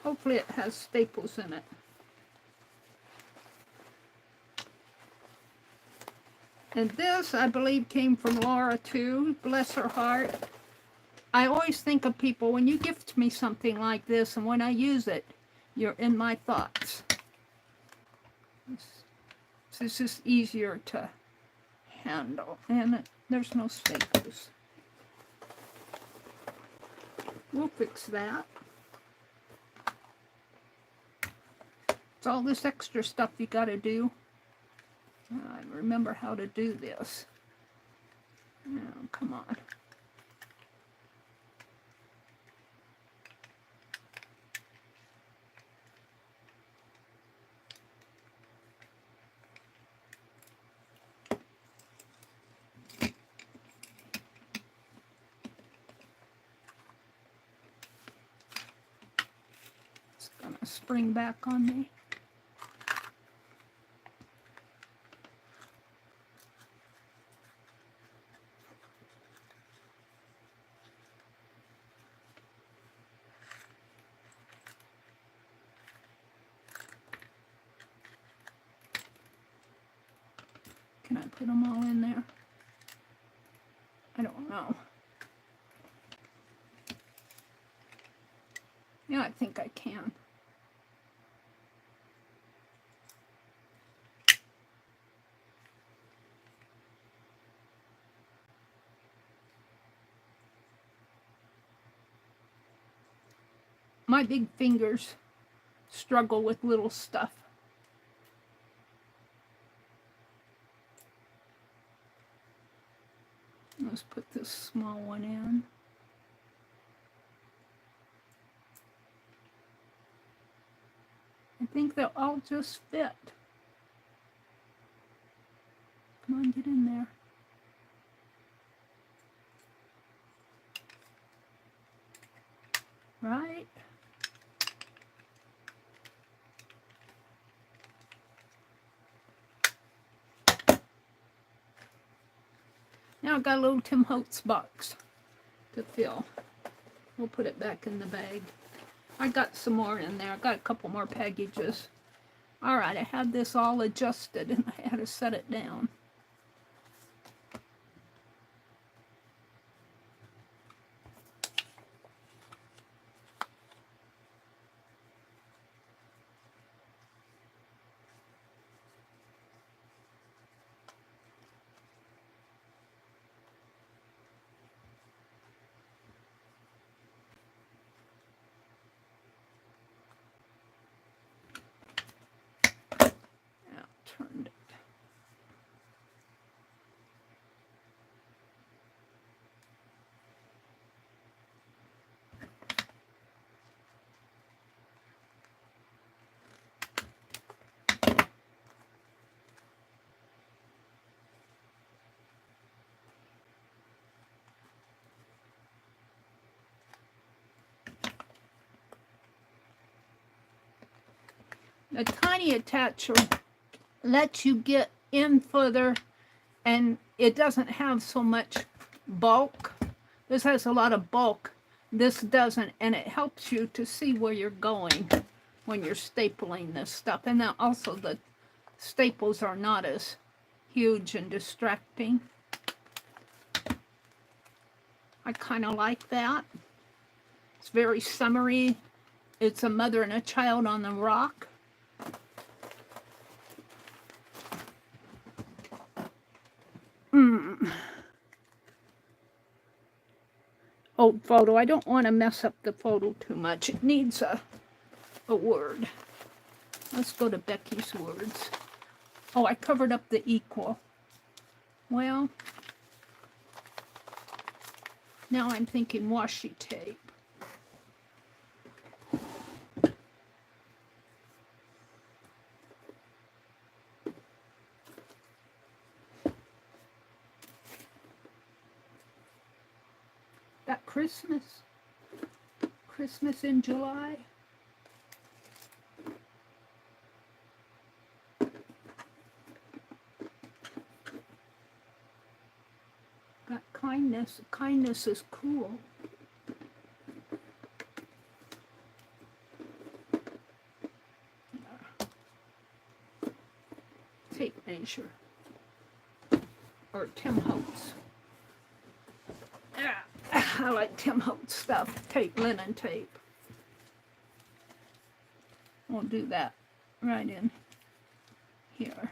Hopefully it has staples in it. And this, I believe, came from Laura too, bless her heart. I always think of people, when you gift me something like this, and when I use it, you're in my thoughts. This is easier to handle, and there's no staples. We'll fix that. It's all this extra stuff you got to do. I remember how to do this. Oh, come on. It's gonna spring back on me. Can I put them all in there? I don't know. Yeah, I think I can. My big fingers struggle with little stuff. Let's put this small one in. I think they'll all just fit. Come on, get in there. Right? Now I've got a little Tim Holtz box to fill. We'll put it back in the bag. I got some more in there. I got a couple more packages. All right, I had this all adjusted and I had to set it down. Turned it. The tiny attacher lets you get in further, and it doesn't have so much bulk. This has a lot of bulk. This doesn't, and it helps you to see where you're going when you're stapling this stuff. And then also the staples are not as huge and distracting. I kind of like that. It's very summery. It's a mother and a child on the rock. Old photo. I don't want to mess up the photo too much. It needs a word. Let's go to Becky's words. Oh, I covered up the equal. Well, now I'm thinking washi tape. Got Christmas in July. Got kindness. Kindness is cool. Tape measure. Or Tim Holtz. I like Tim Holtz stuff. Tape, linen tape. We'll do that right in here.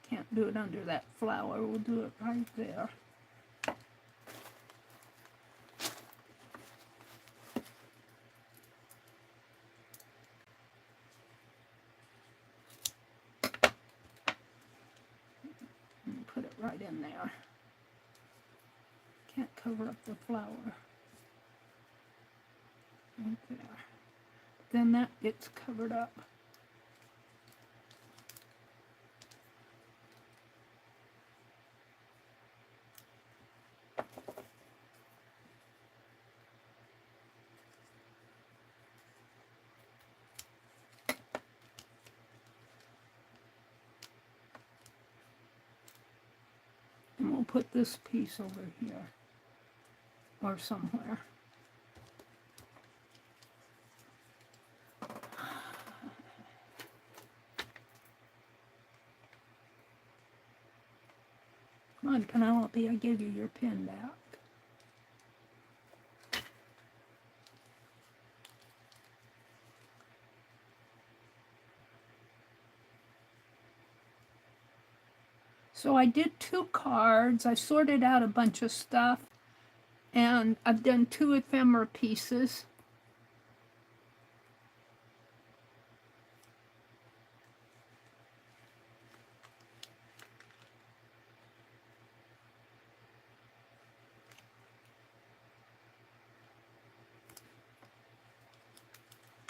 Can't do it under that flower. We'll do it right there. And put it right in there. Can't cover up the flower. Right there. Then that gets covered up. And we'll put this piece over here or somewhere. Come on, Penelope, I gave you your pen back. So I did 2 cards. I sorted out a bunch of stuff, and I've done 2 ephemera pieces.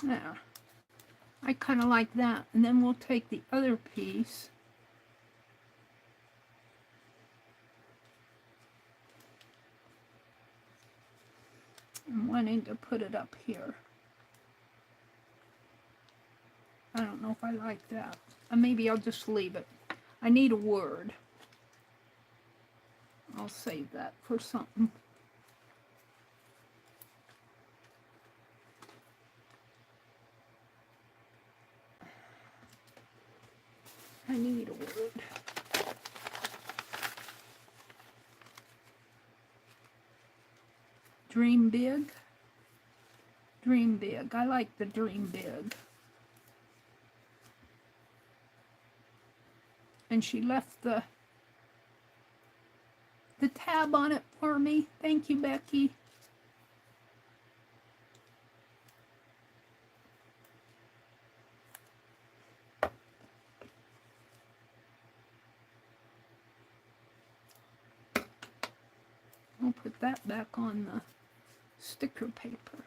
There. I kind of like that. And then we'll take the other piece. I'm wanting to put it up here. I don't know if I like that. Maybe I'll just leave it. I need a word. I'll save that for something. I need a word. Dream big. Dream big. I like the dream big. And she left the tab on it for me. Thank you, Becky. I'll put that back on the sticker paper.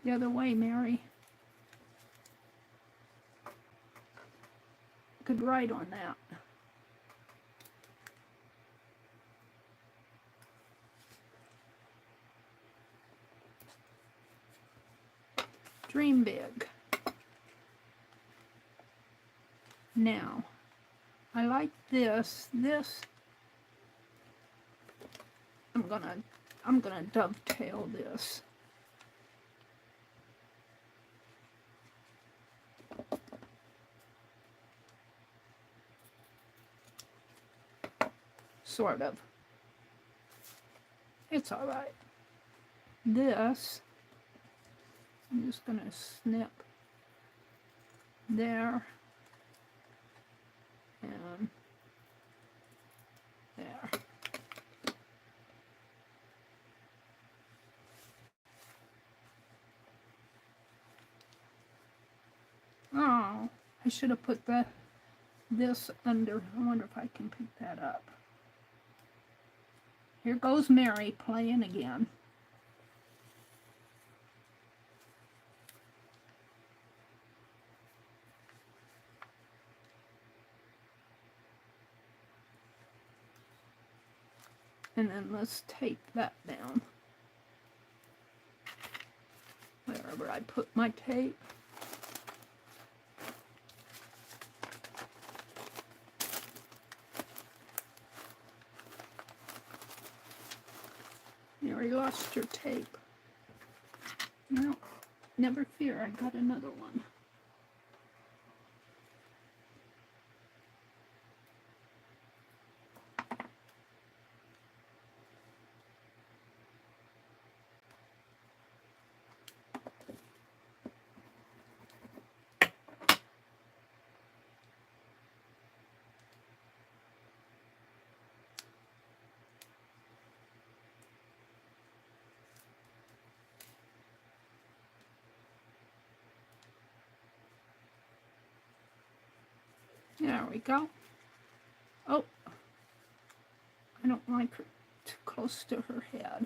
The other way, Mary. Could write on that. Dream big. Now, I like this. I'm gonna dovetail this. Sort of. It's all right. This, I'm just gonna snip there and there. Oh, I should have put this under. I wonder if I can pick that up. Here goes Meri playing again. And then let's tape that down. Wherever I put my tape. Meri lost your tape. No, never fear, I got another one. There we go. Oh, I don't like her too close to her head.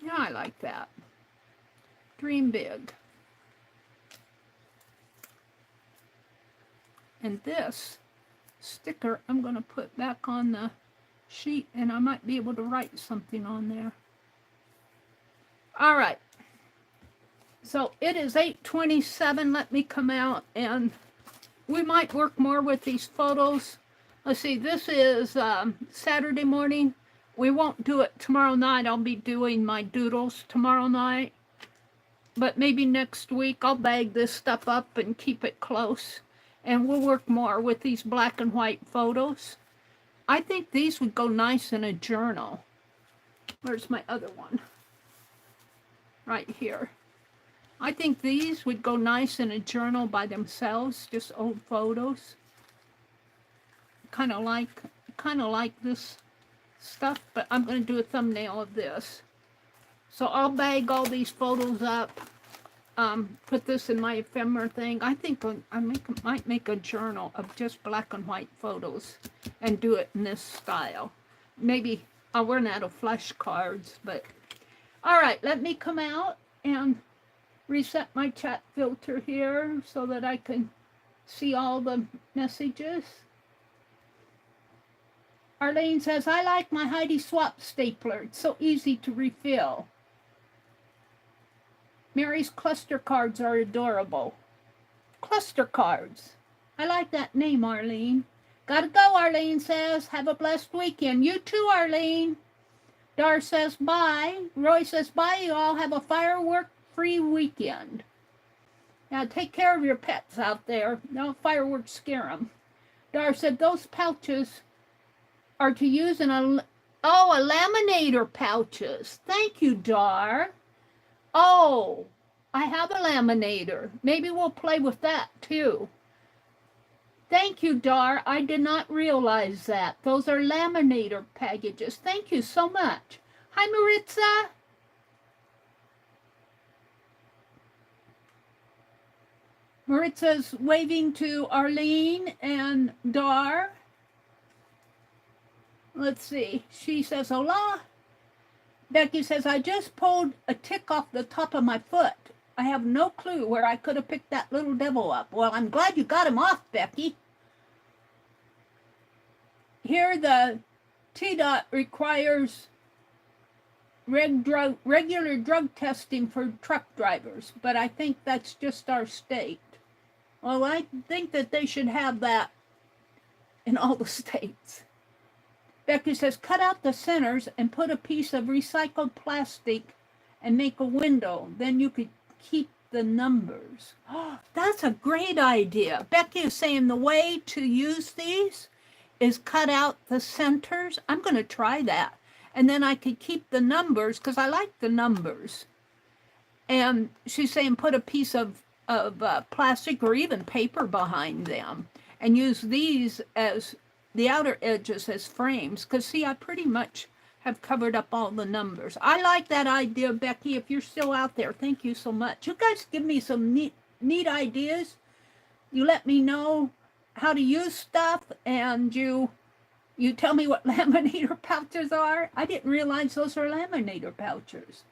Yeah, I like that. Dream big. And this sticker I'm going to put back on the sheet, and I might be able to write something on there. All right. So it is 8:27. Let me come out, and we might work more with these photos. Let's see, this is Saturday morning. We won't do it tomorrow night. I'll be doing my doodles tomorrow night. But maybe next week I'll bag this stuff up and keep it close. And we'll work more with these black and white photos. I think these would go nice in a journal. Where's my other one? Right here. I think these would go nice in a journal by themselves, just old photos. Kind of like this stuff, but I'm going to do a thumbnail of this. So I'll bag all these photos up, put this in my ephemera thing. I think I might make a journal of just black and white photos and do it in this style. Maybe I'll run out of flashcards, but all right, let me come out and reset my chat filter here so that I can see all the messages. Arlene says, I like my Heidi Swap stapler. It's so easy to refill. Mary's cluster cards are adorable. Cluster cards. I like that name, Arlene. Gotta go, Arlene says. Have a blessed weekend. You too, Arlene. Dar says, bye. Roy says, bye, you all. Have a firework-free weekend. Now, take care of your pets out there. No fireworks scare them. Dar said, those pouches are to use in a laminator pouches. Thank you, Dar. Oh, I have a laminator. Maybe we'll play with that, too. Thank you, Dar. I did not realize that. Those are laminator packages. Thank you so much. Hi, Maritza. Maritza's waving to Arlene and Dar. Let's see. She says, hola. Becky says, I just pulled a tick off the top of my foot. I have no clue where I could have picked that little devil up. Well, I'm glad you got him off, Becky. Here, the TDOT requires regular drug testing for truck drivers, but I think that's just our state. Well, I think that they should have that in all the states. Becky says, cut out the centers and put a piece of recycled plastic and make a window. Then you could keep the numbers. Oh, that's a great idea. Becky is saying the way to use these is cut out the centers. I'm going to try that. And then I could keep the numbers because I like the numbers. And she's saying put a piece of plastic or even paper behind them and use these as the outer edges as frames, because see, I pretty much have covered up all the numbers. I like that idea, Becky. If you're still out there, thank you so much. You guys give me some neat ideas. You let me know how to use stuff, and you tell me what laminator pouches are. I didn't realize those are laminator pouches.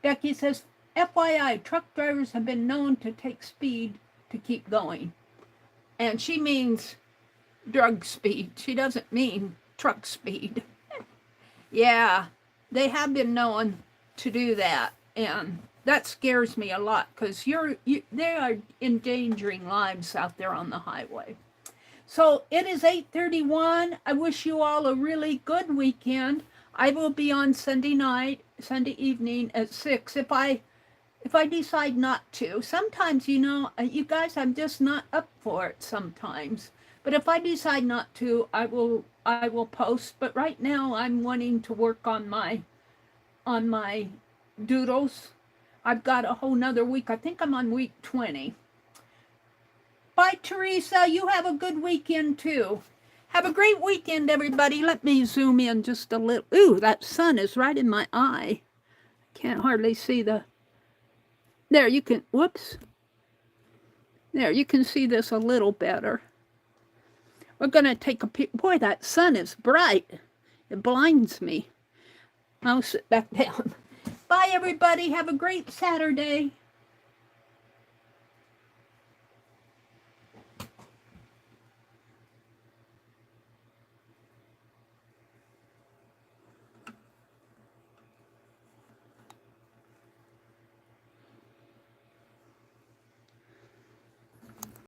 Becky says, FYI, truck drivers have been known to take speed to keep going. And she means drug speed. She doesn't mean truck speed. Yeah, they have been known to do that, and that scares me a lot because they are endangering lives out there on the highway. So it is 8:31. I wish you all a really good weekend. I will be on Sunday evening at 6 if I decide not to. Sometimes, you guys, I'm just not up for it sometimes. But if I decide not to, I will post. But right now, I'm wanting to work on my doodles. I've got a whole nother week. I think I'm on week 20. Bye, Teresa. You have a good weekend, too. Have a great weekend, everybody. Let me zoom in just a little. Ooh, that sun is right in my eye. Can't hardly see the... There, you can... Whoops. There, you can see this a little better. We're going to take a peek. Boy, that sun is bright. It blinds me. I'll sit back down. Bye, everybody. Have a great Saturday.